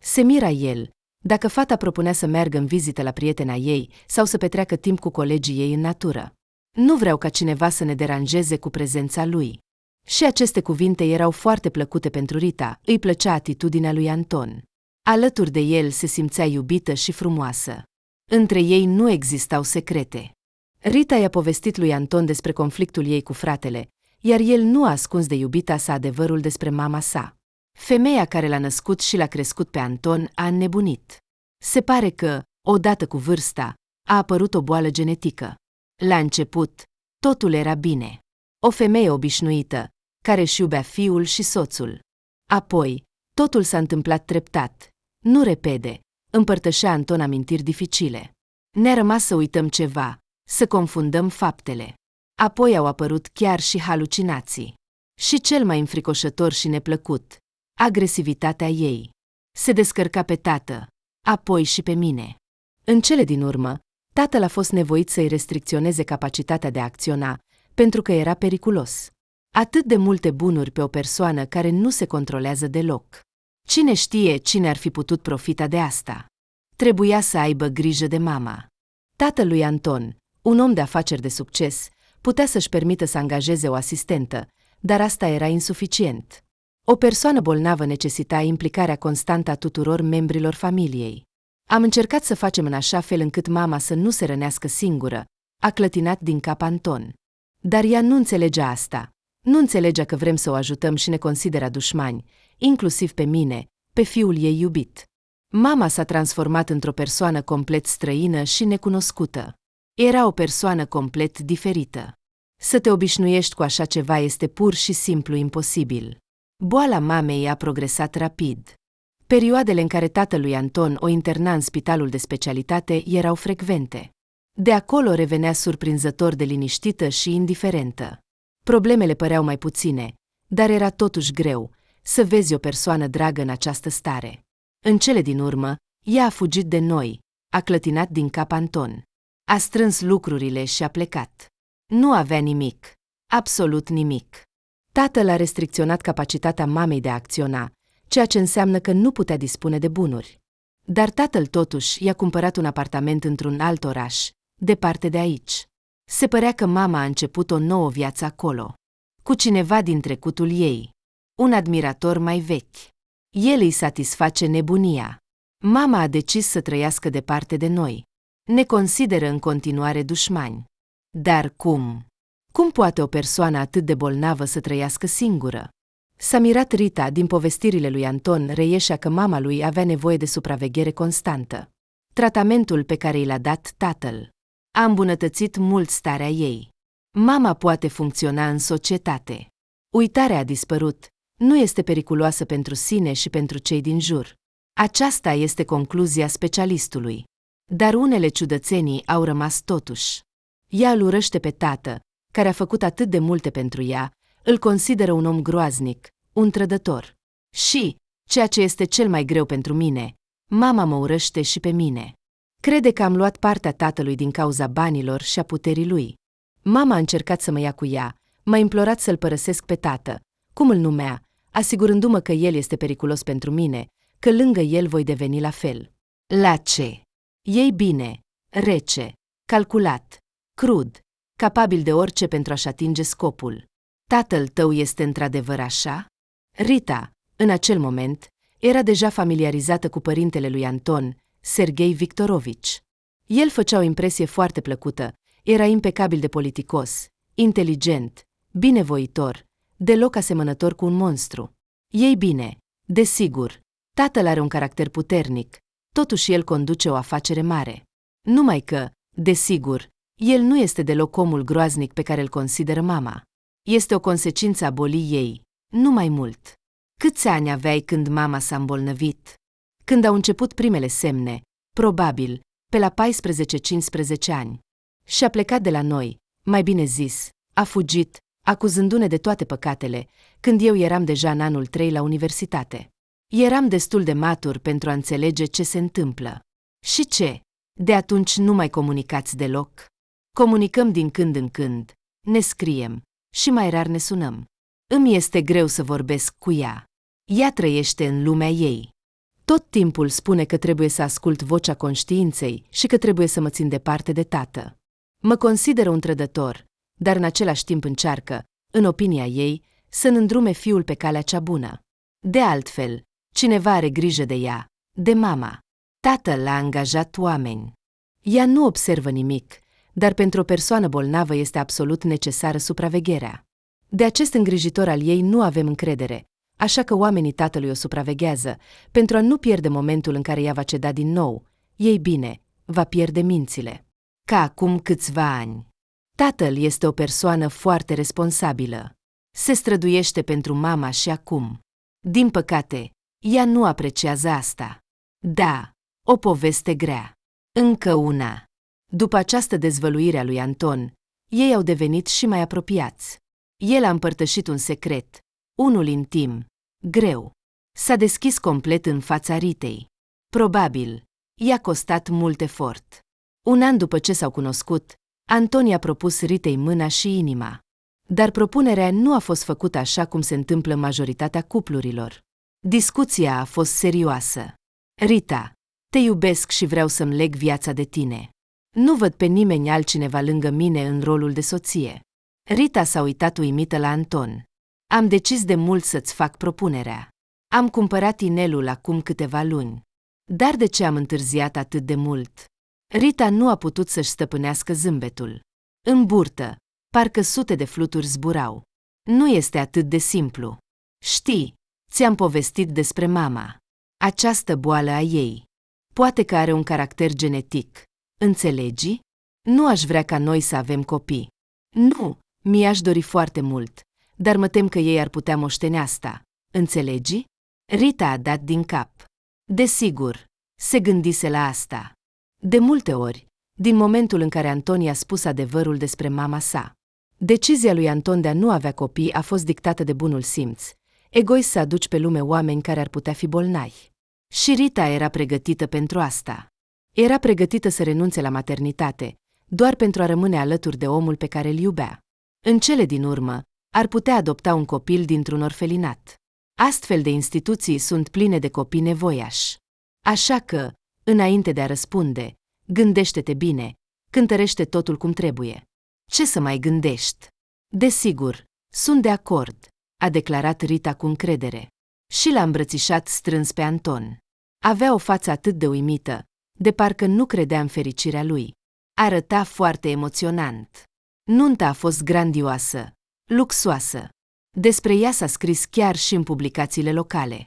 Se mira el, dacă fata propunea să meargă în vizită la prietena ei sau să petreacă timp cu colegii ei în natură. Nu vreau ca cineva să ne deranjeze cu prezența lui. Și aceste cuvinte erau foarte plăcute pentru Rita, îi plăcea atitudinea lui Anton. Alături de el se simțea iubită și frumoasă. Între ei nu existau secrete. Rita i-a povestit lui Anton despre conflictul ei cu fratele, iar el nu a ascuns de iubita sa adevărul despre mama sa. Femeia care l-a născut și l-a crescut pe Anton a înnebunit. Se pare că, odată cu vârsta, a apărut o boală genetică. La început, totul era bine. O femeie obișnuită, care își iubea fiul și soțul. Apoi, totul s-a întâmplat treptat, nu repede, împărtășea Anton amintiri dificile. Ne-a rămas să uităm ceva, să confundăm faptele. Apoi au apărut chiar și halucinații. Și cel mai înfricoșător și neplăcut, agresivitatea ei. Se descărca pe tată, apoi și pe mine. În cele din urmă, tatăl a fost nevoit să-i restricționeze capacitatea de a acționa, pentru că era periculos. Atât de multe bunuri pe o persoană care nu se controlează deloc. Cine știe cine ar fi putut profita de asta? Trebuia să aibă grijă de mama. Tatăl lui Anton, un om de afaceri de succes, putea să-și permită să angajeze o asistentă, dar asta era insuficient. O persoană bolnavă necesita implicarea constantă a tuturor membrilor familiei. Am încercat să facem în așa fel încât mama să nu se rănească singură, a clătinat din cap Anton. Dar ea nu înțelegea asta. Nu înțelegea că vrem să o ajutăm și ne considera dușmani, inclusiv pe mine, pe fiul ei iubit. Mama s-a transformat într-o persoană complet străină și necunoscută. Era o persoană complet diferită. Să te obișnuiești cu așa ceva este pur și simplu imposibil. Boala mamei a progresat rapid. Perioadele în care tatălui Anton o interna în spitalul de specialitate erau frecvente. De acolo revenea surprinzător de liniștită și indiferentă. Problemele păreau mai puține, dar era totuși greu să vezi o persoană dragă în această stare. În cele din urmă, ea a fugit de noi, a clătinat din cap Anton. A strâns lucrurile și a plecat. Nu avea nimic. Absolut nimic. Tatăl a restricționat capacitatea mamei de a acționa, ceea ce înseamnă că nu putea dispune de bunuri. Dar tatăl totuși i-a cumpărat un apartament într-un alt oraș, departe de aici. Se părea că mama a început o nouă viață acolo, cu cineva din trecutul ei, un admirator mai vechi. El îi satisface nebunia. Mama a decis să trăiască departe de noi. Ne consideră în continuare dușmani. Dar cum? Cum poate o persoană atât de bolnavă să trăiască singură? S-a mirat Rita. Din povestirile lui Anton reieșea că mama lui avea nevoie de supraveghere constantă. Tratamentul pe care i l-a dat tatăl a îmbunătățit mult starea ei. Mama poate funcționa în societate. Uitarea a dispărut. Nu este periculoasă pentru sine și pentru cei din jur. Aceasta este concluzia specialistului. Dar unele ciudățenii au rămas totuși. Ea îl urăște pe tată, care a făcut atât de multe pentru ea, îl consideră un om groaznic, un trădător. Și, ceea ce este cel mai greu pentru mine, mama mă urăște și pe mine. Crede că am luat partea tatălui din cauza banilor și a puterii lui. Mama a încercat să mă ia cu ea, m-a implorat să-l părăsesc pe tată, cum îl numea, asigurându-mă că el este periculos pentru mine, că lângă el voi deveni la fel. La ce? Ei bine, rece, calculat, crud, capabil de orice pentru a-și atinge scopul. Tatăl tău este într-adevăr așa? Rita, în acel moment, era deja familiarizată cu părintele lui Anton, Serghei Victorovici. El făcea o impresie foarte plăcută, era impecabil de politicos, inteligent, binevoitor, deloc asemănător cu un monstru. Ei bine, desigur, tatăl are un caracter puternic, totuși el conduce o afacere mare. Numai că, desigur, el nu este deloc omul groaznic pe care îl consideră mama. Este o consecință a bolii ei, nu mai mult. Câți ani aveai când mama s-a îmbolnăvit? Când au început primele semne, probabil, pe la 14-15 ani. Și-a plecat de la noi, mai bine zis, a fugit, acuzându-ne de toate păcatele, când eu eram deja în anul 3 la universitate. Eram destul de matur pentru a înțelege ce se întâmplă. Și ce? De atunci nu mai comunicați deloc? Comunicăm din când în când, ne scriem și mai rar ne sunăm. Îmi este greu să vorbesc cu ea. Ea trăiește în lumea ei. Tot timpul spune că trebuie să ascult vocea conștiinței și că trebuie să mă țin departe de tată. Mă consideră un trădător, dar în același timp încearcă, în opinia ei, să îndrume fiul pe calea cea bună. De altfel, cineva are grijă de ea, de mama. Tatăl a angajat oameni. Ea nu observă nimic, dar pentru o persoană bolnavă este absolut necesară supravegherea. De acest îngrijitor al ei nu avem încredere, așa că oamenii tatălui o supraveghează, pentru a nu pierde momentul în care ea va ceda din nou. Ei bine, va pierde mințile. Ca acum câțiva ani. Tatăl este o persoană foarte responsabilă. Se străduiește pentru mama și acum. Din păcate, ea nu apreciază asta. Da, o poveste grea. Încă una. După această dezvăluire a lui Anton, ei au devenit și mai apropiați. El a împărtășit un secret, unul intim, greu. S-a deschis complet în fața Ritei. Probabil, i-a costat mult efort. Un an după ce s-au cunoscut, Anton i-a propus Ritei mâna și inima. Dar propunerea nu a fost făcută așa cum se întâmplă în majoritatea cuplurilor. Discuția a fost serioasă. Rita, te iubesc și vreau să-mi leg viața de tine. Nu văd pe nimeni altcineva lângă mine în rolul de soție. Rita s-a uitat uimită la Anton. Am decis de mult să-ți fac propunerea. Am cumpărat inelul acum câteva luni. Dar de ce am întârziat atât de mult? Rita nu a putut să-și stăpânească zâmbetul. În burtă, parcă sute de fluturi zburau. Nu este atât de simplu. Știi, ți-am povestit despre mama. Această boală a ei. Poate că are un caracter genetic. Înțelegi? Nu aș vrea ca noi să avem copii. Nu, mi-aș dori foarte mult, dar mă tem că ei ar putea moșteni asta. Înțelegi? Rita a dat din cap. Desigur, se gândise la asta. De multe ori, din momentul în care Anton i-a spus adevărul despre mama sa. Decizia lui Anton de a nu avea copii a fost dictată de bunul simț, egoist să aduci pe lume oameni care ar putea fi bolnavi. Și Rita era pregătită pentru asta. Era pregătită să renunțe la maternitate, doar pentru a rămâne alături de omul pe care îl iubea. În cele din urmă, ar putea adopta un copil dintr-un orfelinat. Astfel de instituții sunt pline de copii nevoiași. Așa că, înainte de a răspunde, gândește-te bine, cântărește totul cum trebuie. Ce să mai gândești? Desigur, sunt de acord, a declarat Rita cu încredere. Și l-a îmbrățișat strâns pe Anton. Avea o față atât de uimită, de parcă nu credea în fericirea lui. Arăta foarte emoționant. Nunta a fost grandioasă, luxoasă. Despre ea s-a scris chiar și în publicațiile locale.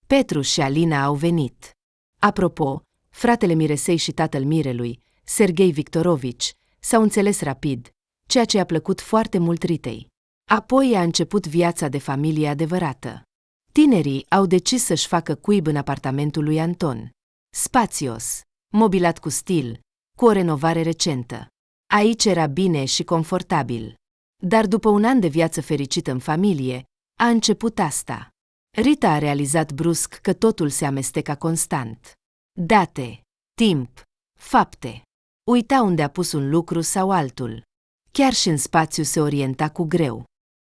Petru și Alina au venit. Apropo, fratele Miresei și tatăl Mirelui, Serghei Victorovici, s-au înțeles rapid, ceea ce a plăcut foarte mult Ritei. Apoi a început viața de familie adevărată. Tinerii au decis să-și facă cuib în apartamentul lui Anton. Spațios, mobilat cu stil, cu o renovare recentă. Aici era bine și confortabil. Dar după un an de viață fericită în familie, a început asta. Rita a realizat brusc că totul se amesteca constant. Date, timp, fapte. Uita unde a pus un lucru sau altul. Chiar și în spațiu se orienta cu greu.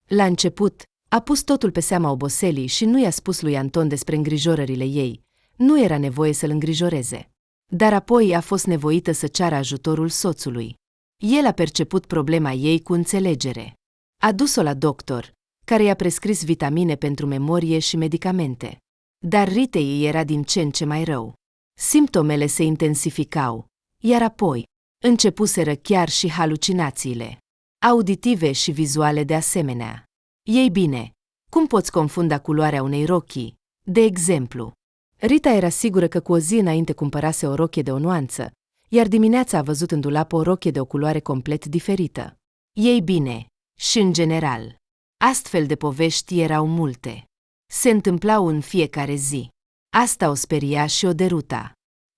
La început, a pus totul pe seama oboselii și nu i-a spus lui Anton despre îngrijorările ei. Nu era nevoie să-l îngrijoreze. Dar apoi a fost nevoită să ceară ajutorul soțului. El a perceput problema ei cu înțelegere. A dus-o la doctor, care i-a prescris vitamine pentru memorie și medicamente. Dar Ritei îi era din ce în ce mai rău. Simptomele se intensificau, iar apoi începuseră chiar și halucinațiile. Auditive și vizuale de asemenea. Ei bine, cum poți confunda culoarea unei rochii? De exemplu, Rita era sigură că cu o zi înainte cumpărase o rochie de o nuanță, iar dimineața a văzut în dulap o rochie de o culoare complet diferită. Ei bine, și în general. Astfel de povești erau multe. Se întâmplau în fiecare zi. Asta o speria și o deruta.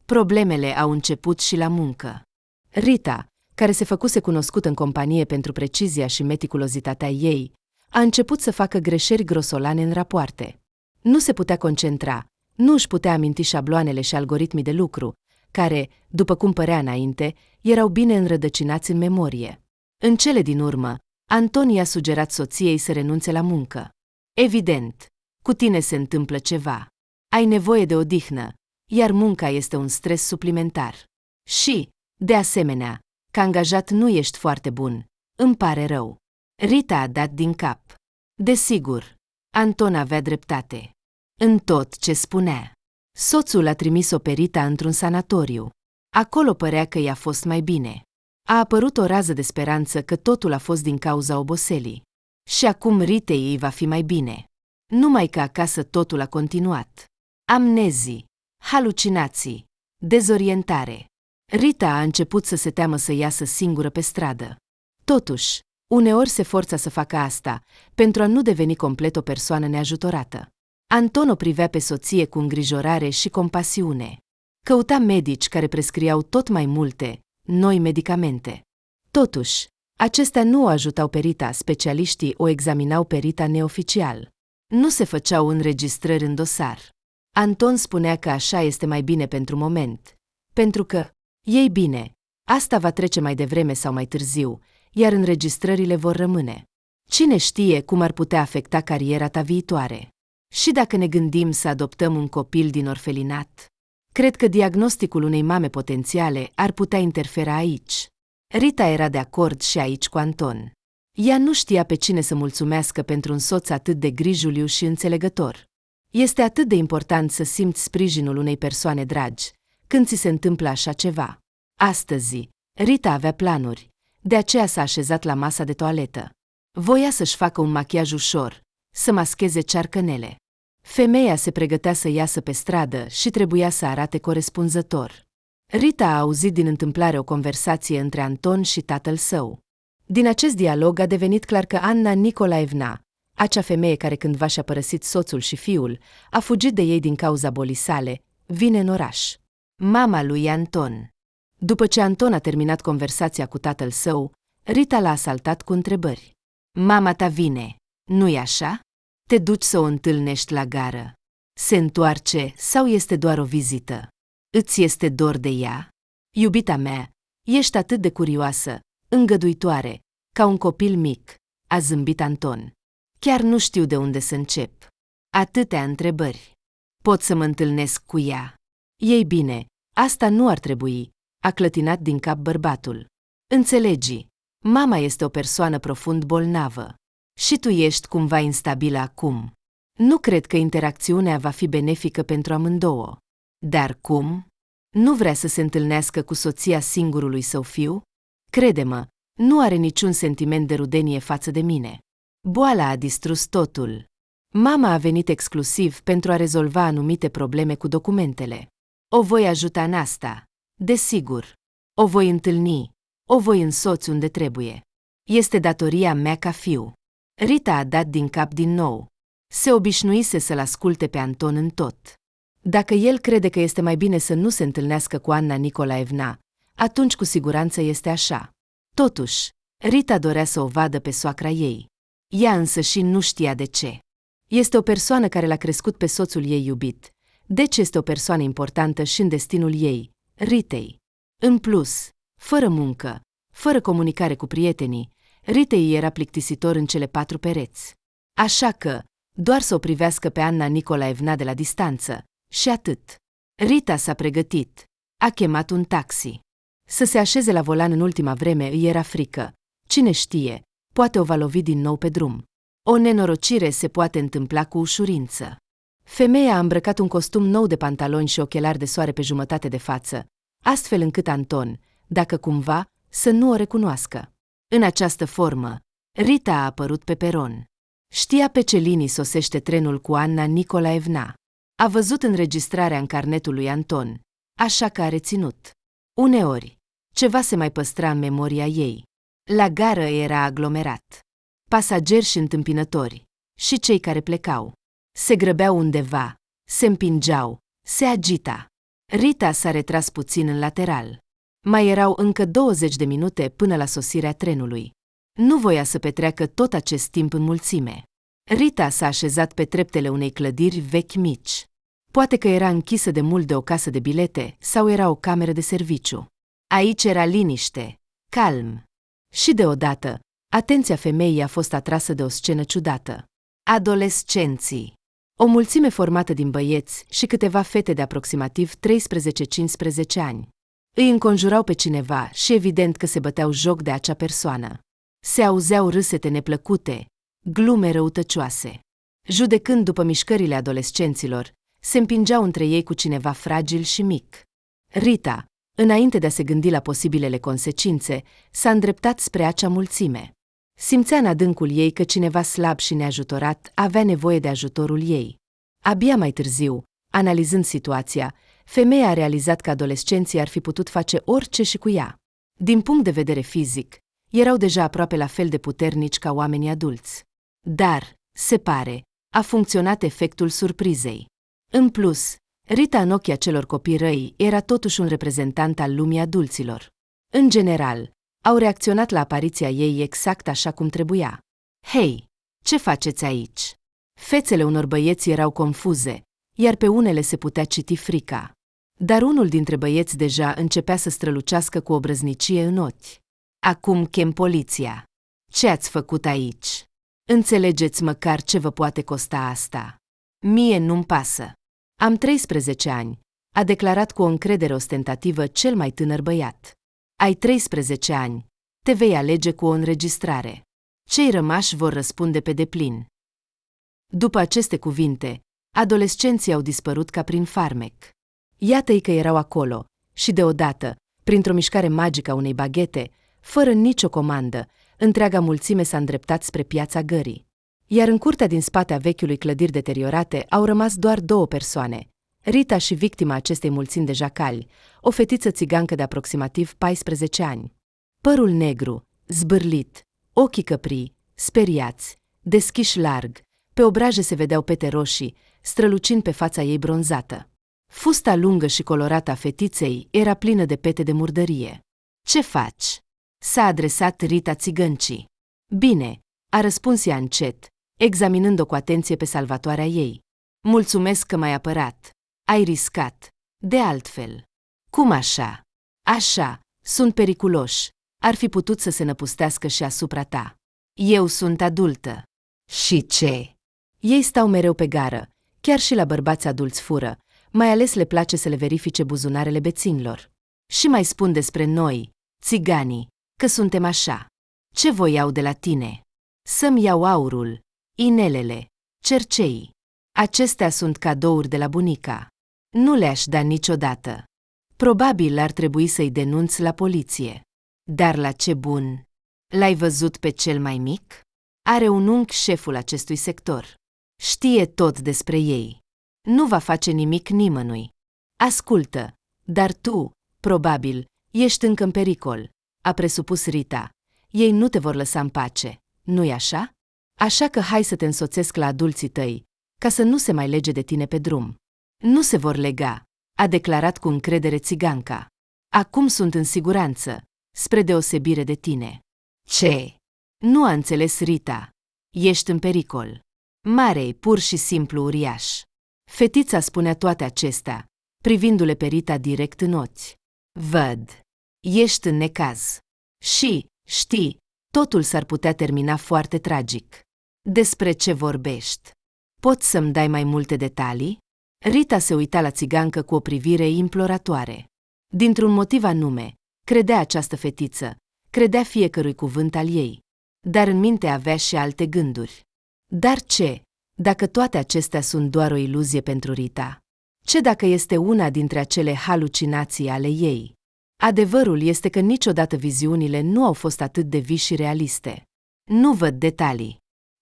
Problemele au început și la muncă. Rita, care se făcuse cunoscută în companie pentru precizia și meticulozitatea ei, a început să facă greșeli grosolane în rapoarte. Nu se putea concentra, nu își putea aminti șabloanele și algoritmii de lucru, care, după cum părea înainte, erau bine înrădăcinați în memorie. În cele din urmă, Anton i-a sugerat soției să renunțe la muncă. Evident, cu tine se întâmplă ceva. Ai nevoie de odihnă, iar munca este un stres suplimentar. Și, de asemenea, ca angajat nu ești foarte bun. Îmi pare rău. Rita a dat din cap. Desigur, Anton avea dreptate. În tot ce spunea. Soțul a trimis-o pe Rita într-un sanatoriu. Acolo părea că i-a fost mai bine. A apărut o rază de speranță că totul a fost din cauza oboselii. Și acum Ritei îi va fi mai bine. Numai că acasă totul a continuat. Amnezii, halucinații, dezorientare. Rita a început să se teamă să iasă singură pe stradă. Totuși, uneori se forța să facă asta, pentru a nu deveni complet o persoană neajutorată. Anton o privea pe soție cu îngrijorare și compasiune. Căuta medici care prescriau tot mai multe, noi medicamente. Totuși, acestea nu o ajutau pe Rita, specialiștii o examinau pe Rita neoficial. Nu se făceau înregistrări în dosar. Anton spunea că așa este mai bine pentru moment, pentru că, ei bine, asta va trece mai devreme sau mai târziu, iar înregistrările vor rămâne. Cine știe cum ar putea afecta cariera ta viitoare? Și dacă ne gândim să adoptăm un copil din orfelinat? Cred că diagnosticul unei mame potențiale ar putea interfera aici. Rita era de acord și aici cu Anton. Ea nu știa pe cine să mulțumească pentru un soț atât de grijuliu și înțelegător. Este atât de important să simți sprijinul unei persoane dragi, când ți se întâmplă așa ceva. Astăzi, Rita avea planuri, de aceea s-a așezat la masa de toaletă. Voia să-și facă un machiaj ușor, să mascheze cearcănele. Femeia se pregătea să iasă pe stradă și trebuia să arate corespunzător. Rita a auzit din întâmplare o conversație între Anton și tatăl său. Din acest dialog a devenit clar că Anna Nicolaevna, acea femeie care cândva și-a părăsit soțul și fiul, a fugit de ei din cauza bolii sale, vine în oraș. Mama lui Anton. După ce Anton a terminat conversația cu tatăl său, Rita l-a asaltat cu întrebări. Mama ta vine, nu-i așa? Te duci să o întâlnești la gară. Se întoarce sau este doar o vizită? Îți este dor de ea? Iubita mea, ești atât de curioasă, îngăduitoare, ca un copil mic, a zâmbit Anton. Chiar nu știu de unde să încep. Atâtea întrebări. Pot să mă întâlnesc cu ea? Ei bine, asta nu ar trebui, a clătinat din cap bărbatul. Înțelegi, mama este o persoană profund bolnavă. Și tu ești cumva instabilă acum. Nu cred că interacțiunea va fi benefică pentru amândouă. Dar cum? Nu vrea să se întâlnească cu soția singurului său fiu? Crede-mă, nu are niciun sentiment de rudenie față de mine. Boala a distrus totul. Mama a venit exclusiv pentru a rezolva anumite probleme cu documentele. O voi ajuta în asta. Desigur. O voi întâlni. O voi însoți unde trebuie. Este datoria mea ca fiu. Rita a dat din cap din nou. Se obișnuise să-l asculte pe Anton în tot. Dacă el crede că este mai bine să nu se întâlnească cu Anna Nicolaevna, atunci cu siguranță este așa. Totuși, Rita dorea să o vadă pe soacra ei. Ea însăși nu știa de ce. Este o persoană care l-a crescut pe soțul ei iubit, deci este o persoană importantă și în destinul ei, Ritei. În plus, fără muncă, fără comunicare cu prietenii, Ritei era plictisitor în cele 4 pereți. Așa că, doar să o privească pe Anna Nicolaevna de la distanță, și atât. Rita s-a pregătit. A chemat un taxi. Să se așeze la volan în ultima vreme îi era frică. Cine știe, poate o va lovi din nou pe drum. O nenorocire se poate întâmpla cu ușurință. Femeia a îmbrăcat un costum nou de pantaloni și ochelari de soare pe jumătate de față, astfel încât Anton, dacă cumva, să nu o recunoască. În această formă, Rita a apărut pe peron. Știa pe ce linii sosește trenul cu Anna Nicolaevna. A văzut înregistrarea în carnetul lui Anton, așa că a reținut. Uneori, ceva se mai păstra în memoria ei. La gară era aglomerat. Pasageri și întâmpinători, și cei care plecau. Se grăbeau undeva, se împingeau, se agita. Rita s-a retras puțin în lateral. Mai erau încă 20 de minute până la sosirea trenului. Nu voia să petreacă tot acest timp în mulțime. Rita s-a așezat pe treptele unei clădiri vechi mici. Poate că era închisă de mult de o casă de bilete sau era o cameră de serviciu. Aici era liniște, calm. Și deodată, atenția femeii a fost atrasă de o scenă ciudată. Adolescenții. O mulțime formată din băieți și câteva fete de aproximativ 13-15 ani. Îi înconjurau pe cineva și evident că se băteau joc de acea persoană. Se auzeau râsete neplăcute, glume răutăcioase. Judecând după mișcările adolescenților, se împingeau între ei cu cineva fragil și mic. Rita, înainte de a se gândi la posibilele consecințe, s-a îndreptat spre acea mulțime. Simțea în adâncul ei că cineva slab și neajutorat avea nevoie de ajutorul ei. Abia mai târziu, analizând situația, femeia a realizat că adolescenții ar fi putut face orice și cu ea. Din punct de vedere fizic, erau deja aproape la fel de puternici ca oamenii adulți. Dar, se pare, a funcționat efectul surprizei. În plus, Rita în ochii acelor copii răi era totuși un reprezentant al lumii adulților. În general, au reacționat la apariția ei exact așa cum trebuia. Hei, ce faceți aici? Fețele unor băieți erau confuze, iar pe unele se putea citi frica. Dar unul dintre băieți deja începea să strălucească cu obrăznicie în ochi. Acum chem poliția. Ce ați făcut aici? Înțelegeți măcar ce vă poate costa asta? Mie nu-mi pasă. Am 13 ani, a declarat cu o încredere ostentativă cel mai tânăr băiat. Ai 13 ani, te vei alege cu o înregistrare. Cei rămași vor răspunde pe deplin. După aceste cuvinte, adolescenții au dispărut ca prin farmec. Iată-i că erau acolo, și deodată, printr-o mișcare magică a unei baghete, fără nicio comandă, întreaga mulțime s-a îndreptat spre piața Gării. Iar în curtea din spate a vechiului clădiri deteriorate au rămas doar 2 persoane, Rita și victima acestei mulțimi de jacali, o fetiță țigancă de aproximativ 14 ani. Părul negru, zbârlit, ochii căprii, speriați, deschiși larg, pe obraje se vedeau pete roșii, strălucind pe fața ei bronzată. Fusta lungă și colorată a fetiței era plină de pete de murdărie. Ce faci?" s-a adresat Rita țigăncii. Bine," a răspuns ea încet, examinând-o cu atenție pe salvatoarea ei. Mulțumesc că m-ai apărat. Ai riscat. De altfel. Cum așa? Așa, sunt periculoși. Ar fi putut să se năpustească și asupra ta. Eu sunt adultă. Și ce? Ei stau mereu pe gară, chiar și la bărbați adulți fură, mai ales le place să le verifice buzunarele beținilor. Și mai spun despre noi, țiganii, că suntem așa. Ce voiau de la tine? Să-mi iau aurul, inelele, cerceii. Acestea sunt cadouri de la bunica. Nu le-aș da niciodată. Probabil ar trebui să-i denunț la poliție. Dar la ce bun? L-ai văzut pe cel mai mic? Are un unchi șeful acestui sector. Știe tot despre ei. Nu va face nimic nimănui. Ascultă, dar tu, probabil, ești încă în pericol, a presupus Rita. Ei nu te vor lăsa în pace, nu-i așa? Așa că hai să te însoțesc la adulții tăi, ca să nu se mai lege de tine pe drum. Nu se vor lega, a declarat cu încredere țiganca. Acum sunt în siguranță, spre deosebire de tine. Ce? Nu a înțeles Rita. Ești în pericol. Marei, pur și simplu uriaș. Fetița spunea toate acestea, privindu-le pe Rita direct în ochi. Văd. Ești în necaz. Și, știi, totul s-ar putea termina foarte tragic. Despre ce vorbești? Poți să-mi dai mai multe detalii? Rita se uita la țigancă cu o privire imploratoare. Dintr-un motiv anume, credea această fetiță, credea fiecărui cuvânt al ei, dar în minte avea și alte gânduri. Dar ce, dacă toate acestea sunt doar o iluzie pentru Rita? Ce dacă este una dintre acele halucinații ale ei? Adevărul este că niciodată viziunile nu au fost atât de vii și realiste. Nu văd detalii.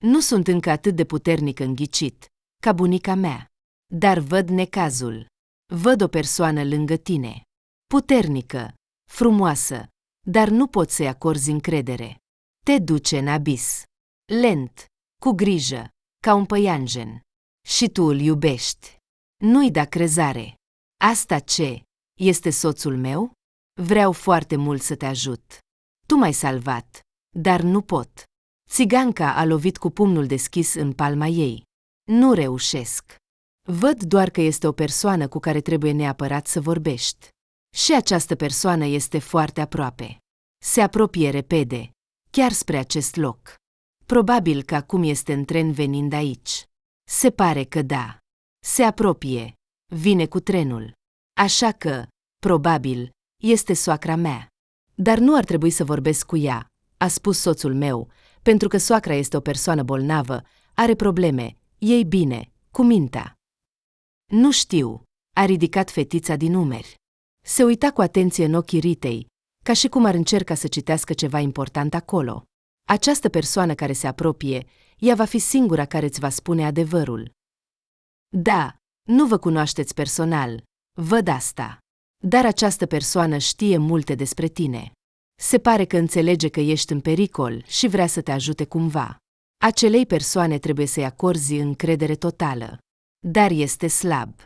Nu sunt încă atât de puternic înghicit, ca bunica mea. Dar văd necazul. Văd o persoană lângă tine. Puternică, frumoasă, dar nu poți să-i acorzi încredere. Te duce în abis. Lent, cu grijă, ca un păianjen. Și tu îl iubești. Nu-i da crezare. Asta ce? Este soțul meu? Vreau foarte mult să te ajut. Tu m-ai salvat, dar nu pot. Țiganca a lovit cu pumnul deschis în palma ei. Nu reușesc. Văd doar că este o persoană cu care trebuie neapărat să vorbești. Și această persoană este foarte aproape. Se apropie repede, chiar spre acest loc. Probabil că acum este în tren venind aici. Se pare că da. Se apropie. Vine cu trenul. Așa că, probabil, este soacra mea. Dar nu ar trebui să vorbesc cu ea, a spus soțul meu, pentru că soacra este o persoană bolnavă, are probleme, ei bine, cu mintea. Nu știu, a ridicat fetița din umeri. Se uita cu atenție în ochii Ritei, ca și cum ar încerca să citească ceva important acolo. Această persoană care se apropie, ea va fi singura care îți va spune adevărul. Da, nu vă cunoașteți personal, văd asta. Dar această persoană știe multe despre tine. Se pare că înțelege că ești în pericol și vrea să te ajute cumva. Acelei persoane trebuie să-i acorzi încredere totală. Dar este slab.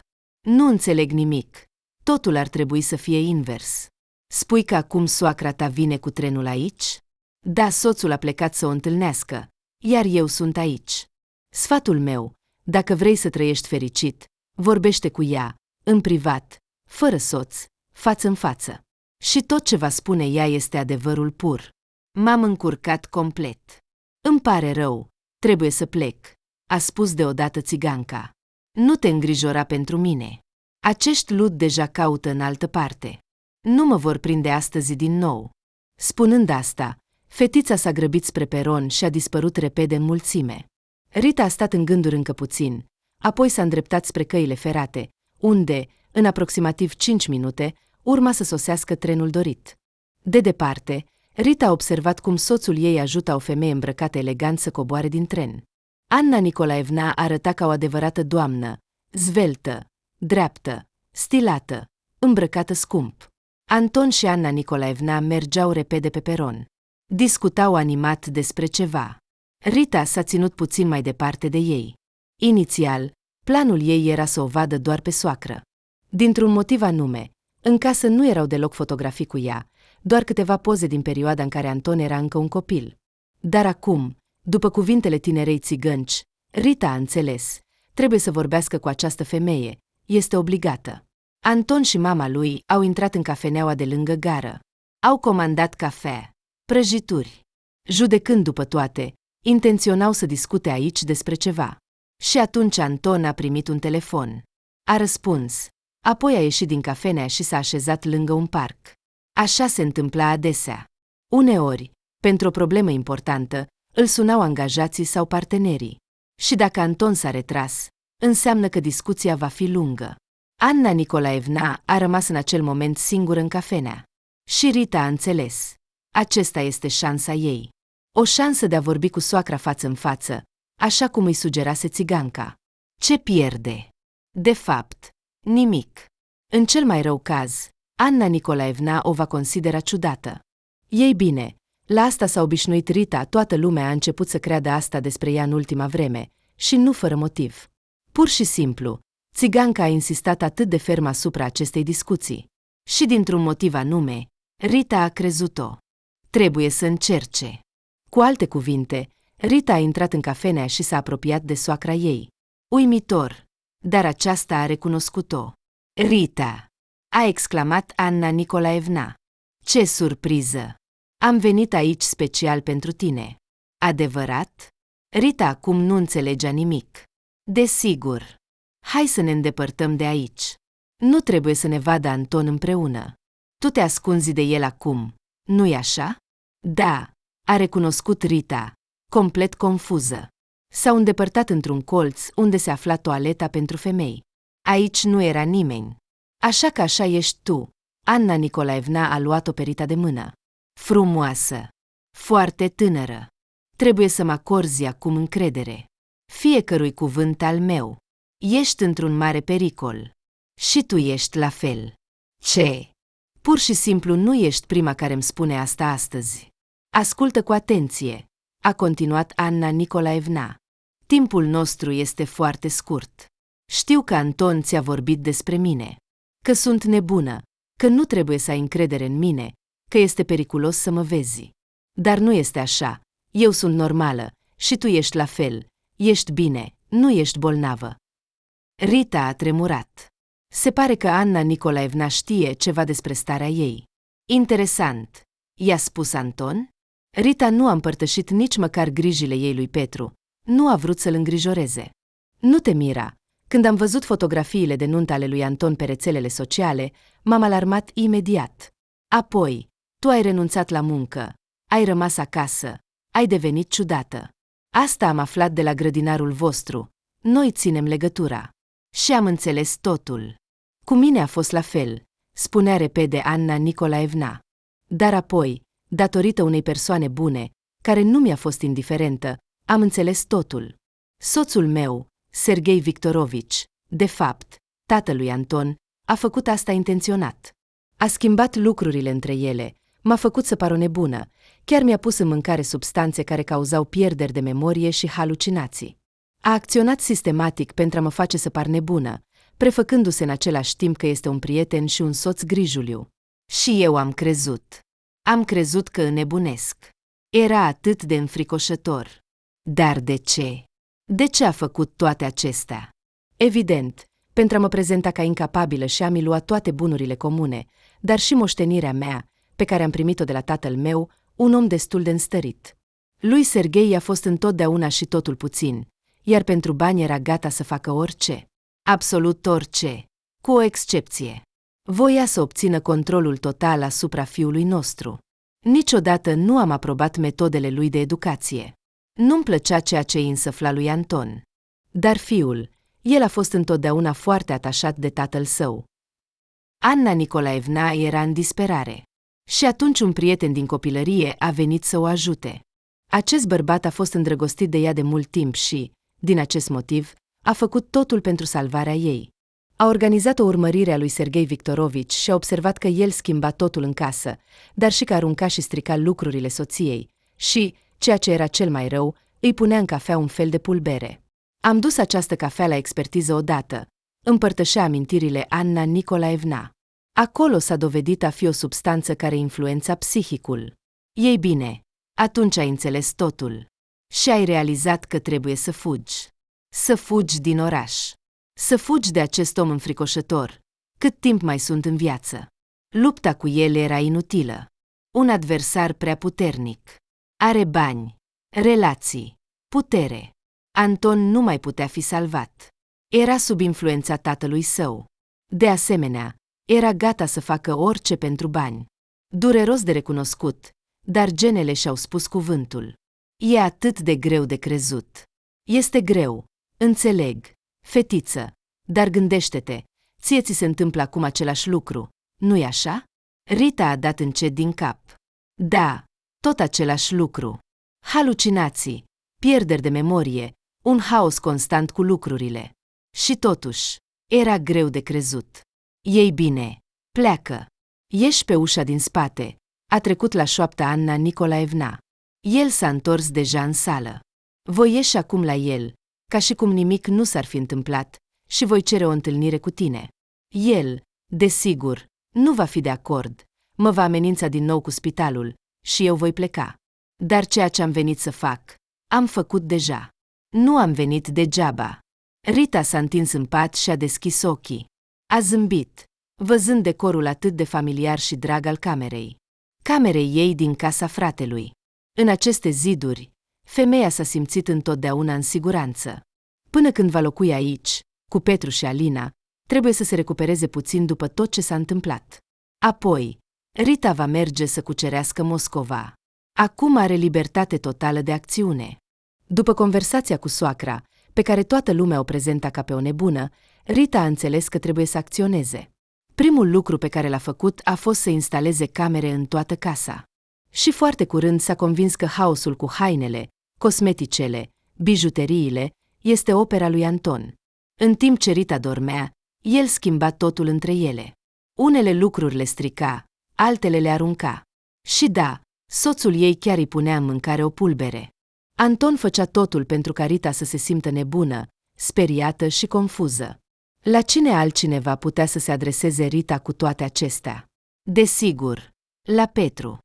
Nu înțeleg nimic. Totul ar trebui să fie invers. Spui că acum soacra ta vine cu trenul aici? Da, soțul a plecat să o întâlnească, iar eu sunt aici. Sfatul meu, dacă vrei să trăiești fericit, vorbește cu ea, în privat, fără soț, față în față. Și tot ce va spune ea este adevărul pur. M-am încurcat complet. Îmi pare rău, trebuie să plec, a spus deodată țiganca. Nu te îngrijora pentru mine. Acești lud deja caută în altă parte. Nu mă vor prinde astăzi din nou. Spunând asta, fetița s-a grăbit spre peron și a dispărut repede în mulțime. Rita a stat în gânduri încă puțin, apoi s-a îndreptat spre căile ferate, unde, în aproximativ 5 minute, urma să sosească trenul dorit. De departe, Rita a observat cum soțul ei ajută o femeie îmbrăcată elegant să coboare din tren. Anna Nicolaevna arăta ca o adevărată doamnă, zveltă, dreaptă, stilată, îmbrăcată scump. Anton și Anna Nicolaevna mergeau repede pe peron. Discutau animat despre ceva. Rita s-a ținut puțin mai departe de ei. Inițial, planul ei era să o vadă doar pe soacră. Dintr-un motiv anume, în casă nu erau deloc fotografii cu ea, doar câteva poze din perioada în care Anton era încă un copil. Dar acum, după cuvintele tinerei țigănci, Rita a înțeles, trebuie să vorbească cu această femeie, este obligată. Anton și mama lui au intrat în cafeneaua de lângă gară. Au comandat cafea, prăjituri. Judecând după toate, Intenționau să discute aici despre ceva. Și atunci Anton a primit un telefon. A răspuns. Apoi a ieșit din cafenea și s-a așezat lângă un parc. Așa se întâmpla adesea. Uneori, pentru o problemă importantă, îl sunau angajații sau partenerii. Și dacă Anton s-a retras, înseamnă că discuția va fi lungă. Anna Nicolaevna a rămas în acel moment singură în cafenea. Și Rita a înțeles. Acesta este șansa ei. O șansă de a vorbi cu soacra față în față, așa cum îi sugerase țiganca. Ce pierde? De fapt, nimic. În cel mai rău caz, Anna Nicolaevna o va considera ciudată. Ei bine, la asta s-a obișnuit Rita, toată lumea a început să creadă asta despre ea în ultima vreme, și nu fără motiv. Pur și simplu, țiganca a insistat atât de ferm asupra acestei discuții. Și dintr-un motiv anume, Rita a crezut-o. Trebuie să încerce. Cu alte cuvinte, Rita a intrat în cafenea și s-a apropiat de soacra ei. Uimitor, dar aceasta a recunoscut-o. Rita! A exclamat Anna Nicolaevna. Ce surpriză! Am venit aici special pentru tine. Adevărat? Rita acum nu înțelegea nimic. Desigur. Hai să ne îndepărtăm de aici. Nu trebuie să ne vadă Anton împreună. Tu te ascunzi de el acum, nu-i așa? Da, a recunoscut Rita, complet confuză. S-au îndepărtat într-un colț unde se afla toaleta pentru femei. Aici nu era nimeni. Așa că așa ești tu. Anna Nicolaevna a luat-o pe Rita de mână. Frumoasă. Foarte tânără. Trebuie să mă acorzi acum încredere. Fiecărui cuvânt al meu. Ești într-un mare pericol. Și tu ești la fel. Ce? Pur și simplu nu ești prima care îmi spune asta astăzi. Ascultă cu atenție, a continuat Anna Nicolaevna. Timpul nostru este foarte scurt. Știu că Anton ți-a vorbit despre mine. Că sunt nebună, că nu trebuie să ai încredere în mine, că este periculos să mă vezi. Dar nu este așa. Eu sunt normală și tu ești la fel. Ești bine, nu ești bolnavă. Rita a tremurat. Se pare că Anna Nicolaevna știe ceva despre starea ei. Interesant, i-a spus Anton. Rita nu a împărtășit nici măcar grijile ei lui Petru. Nu a vrut să-l îngrijoreze. Nu te mira. Când am văzut fotografiile de nuntă ale lui Anton pe rețelele sociale, m-am alarmat imediat. Apoi, tu ai renunțat la muncă, ai rămas acasă, ai devenit ciudată. Asta am aflat de la grădinarul vostru. Noi ținem legătura. Și am înțeles totul. Cu mine a fost la fel, spunea repede Anna Nicolaevna. Dar apoi, datorită unei persoane bune, care nu mi-a fost indiferentă, am înțeles totul. Soțul meu, Sergei Victorovici, de fapt, tatălui Anton, a făcut asta intenționat. A schimbat lucrurile între ele, m-a făcut să par o nebună, chiar mi-a pus în mâncare substanțe care cauzau pierderi de memorie și halucinații. A acționat sistematic pentru a mă face să par nebună, prefăcându-se în același timp că este un prieten și un soț grijuliu. Și eu am crezut. Am crezut că înnebunesc. Era atât de înfricoșător. Dar de ce? De ce a făcut toate acestea? Evident, pentru a mă prezenta ca incapabilă și a-mi lua toate bunurile comune, dar și moștenirea mea, pe care am primit-o de la tatăl meu, un om destul de înstărit. Lui Serghei i-a fost întotdeauna și totul puțin, iar pentru bani era gata să facă orice. Absolut orice, cu o excepție. Voia să obțină controlul total asupra fiului nostru. Niciodată nu am aprobat metodele lui de educație. Nu-mi plăcea ceea ce îi însăfla lui Anton. Dar fiul, el a fost întotdeauna foarte atașat de tatăl său. Anna Nicolaevna era în disperare. Și atunci un prieten din copilărie a venit să o ajute. Acest bărbat a fost îndrăgostit de ea de mult timp și, din acest motiv, a făcut totul pentru salvarea ei. A organizat o urmărire a lui Serghei Victorovici și a observat că el schimba totul în casă, dar și că arunca și strica lucrurile soției și, ceea ce era cel mai rău, îi punea în cafea un fel de pulbere. Am dus această cafea la expertiză odată, împărtășea amintirile Anna Nicolaevna. Acolo s-a dovedit a fi o substanță care influența psihicul. Ei bine, atunci ai înțeles totul. Și ai realizat că trebuie să fugi. Să fugi din oraș. Să fugi de acest om înfricoșător, cât timp mai sunt în viață. Lupta cu el era inutilă. Un adversar prea puternic. Are bani. Relații. Putere. Anton nu mai putea fi salvat. Era sub influența tatălui său. De asemenea, era gata să facă orice pentru bani. Dureros de recunoscut, dar genele și-au spus cuvântul. E atât de greu de crezut. Este greu, înțeleg, fetiță, dar gândește-te, ție ți se întâmplă acum același lucru, nu-i așa? Rita a dat încet din cap. Da, tot același lucru. Halucinații, pierderi de memorie, un haos constant cu lucrurile. Și totuși, era greu de crezut. Ei bine, pleacă. Ieși pe ușa din spate, a trecut la șoapta Anna Nicolaevna. El s-a întors deja în sală. Voi ieși acum la el, ca și cum nimic nu s-ar fi întâmplat, și voi cere o întâlnire cu tine. El, desigur, nu va fi de acord, mă va amenința din nou cu spitalul și eu voi pleca. Dar ceea ce am venit să fac, am făcut deja. Nu am venit degeaba. Rita s-a întins în pat și a deschis ochii. A zâmbit, văzând decorul atât de familiar și drag al camerei ei din casa fratelui. În aceste ziduri, femeia s-a simțit întotdeauna în siguranță. Până când va locui aici, cu Petru și Alina, trebuie să se recupereze puțin după tot ce s-a întâmplat. Apoi, Rita va merge să cucerească Moscova. Acum are libertate totală de acțiune. După conversația cu soacra, pe care toată lumea o prezenta ca pe o nebună, Rita a înțeles că trebuie să acționeze. Primul lucru pe care l-a făcut a fost să instaleze camere în toată casa. Și foarte curând s-a convins că haosul cu hainele, cosmeticele, bijuteriile este opera lui Anton. În timp ce Rita dormea, el schimba totul între ele. Unele lucruri le strica, altele le arunca. Și da, soțul ei chiar îi punea în mâncare o pulbere. Anton făcea totul pentru ca Rita să se simtă nebună, speriată și confuză. La cine altcineva putea să se adreseze Rita cu toate acestea? Desigur, la Petru.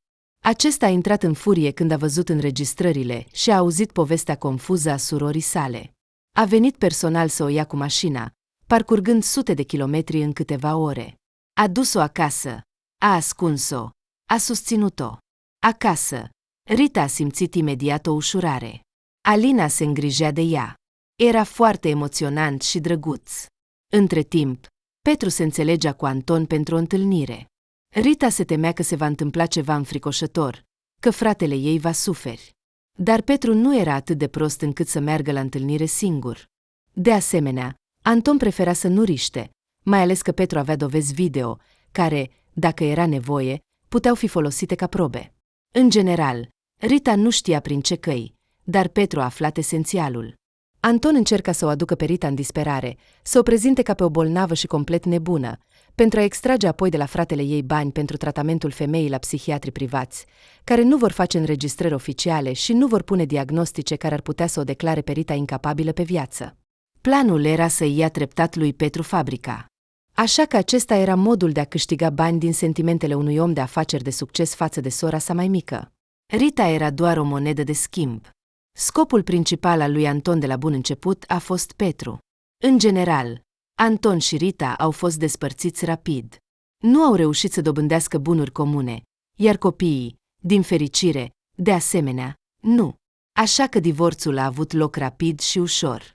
Acesta a intrat în furie când a văzut înregistrările și a auzit povestea confuză a surorii sale. A venit personal să o ia cu mașina, parcurgând sute de kilometri în câteva ore. A dus-o acasă, a ascuns-o, a susținut-o. Acasă, Rita a simțit imediat o ușurare. Alina se îngrijea de ea. Era foarte emoționant și drăguț. Între timp, Petru se înțelegea cu Anton pentru o întâlnire. Rita se temea că se va întâmpla ceva înfricoșător, că fratele ei va suferi. Dar Petru nu era atât de prost încât să meargă la întâlnire singur. De asemenea, Anton prefera să nu riște, mai ales că Petru avea dovezi video, care, dacă era nevoie, puteau fi folosite ca probe. În general, Rita nu știa prin ce căi, dar Petru a aflat esențialul. Anton încerca să o aducă pe Rita în disperare, să o prezinte ca pe o bolnavă și complet nebună, pentru a extrage apoi de la fratele ei bani pentru tratamentul femeii la psihiatri privați, care nu vor face înregistrări oficiale și nu vor pune diagnostice care ar putea să o declare pe Rita incapabilă pe viață. Planul era să-i ia treptat lui Petru fabrica. Așa că acesta era modul de a câștiga bani din sentimentele unui om de afaceri de succes față de sora sa mai mică. Rita era doar o monedă de schimb. Scopul principal al lui Anton de la bun început a fost Petru. În general, Anton și Rita au fost despărțiți rapid. Nu au reușit să dobândească bunuri comune, iar copiii, din fericire, de asemenea, nu. Așa că divorțul a avut loc rapid și ușor.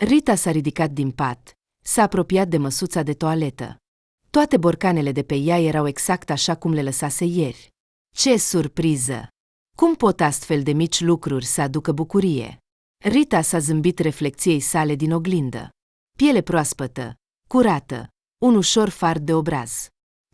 Rita s-a ridicat din pat, s-a apropiat de măsuța de toaletă. Toate borcanele de pe ea erau exact așa cum le lăsase ieri. Ce surpriză! Cum pot astfel de mici lucruri să aducă bucurie? Rita s-a zâmbit reflecției sale din oglindă. Piele proaspătă, curată, un ușor fard de obraz.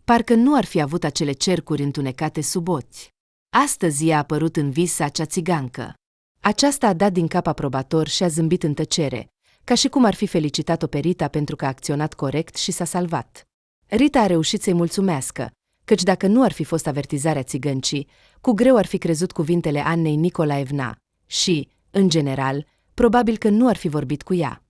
Parcă nu ar fi avut acele cercuri întunecate sub ochi. Astăzi i-a apărut în vis acea țigancă. Aceasta a dat din cap aprobator și a zâmbit în tăcere, ca și cum ar fi felicitat-o pe Rita pentru că a acționat corect și s-a salvat. Rita a reușit să-i mulțumească, căci dacă nu ar fi fost avertizarea țigăncii, cu greu ar fi crezut cuvintele Annei Nicolaevna și, în general, probabil că nu ar fi vorbit cu ea.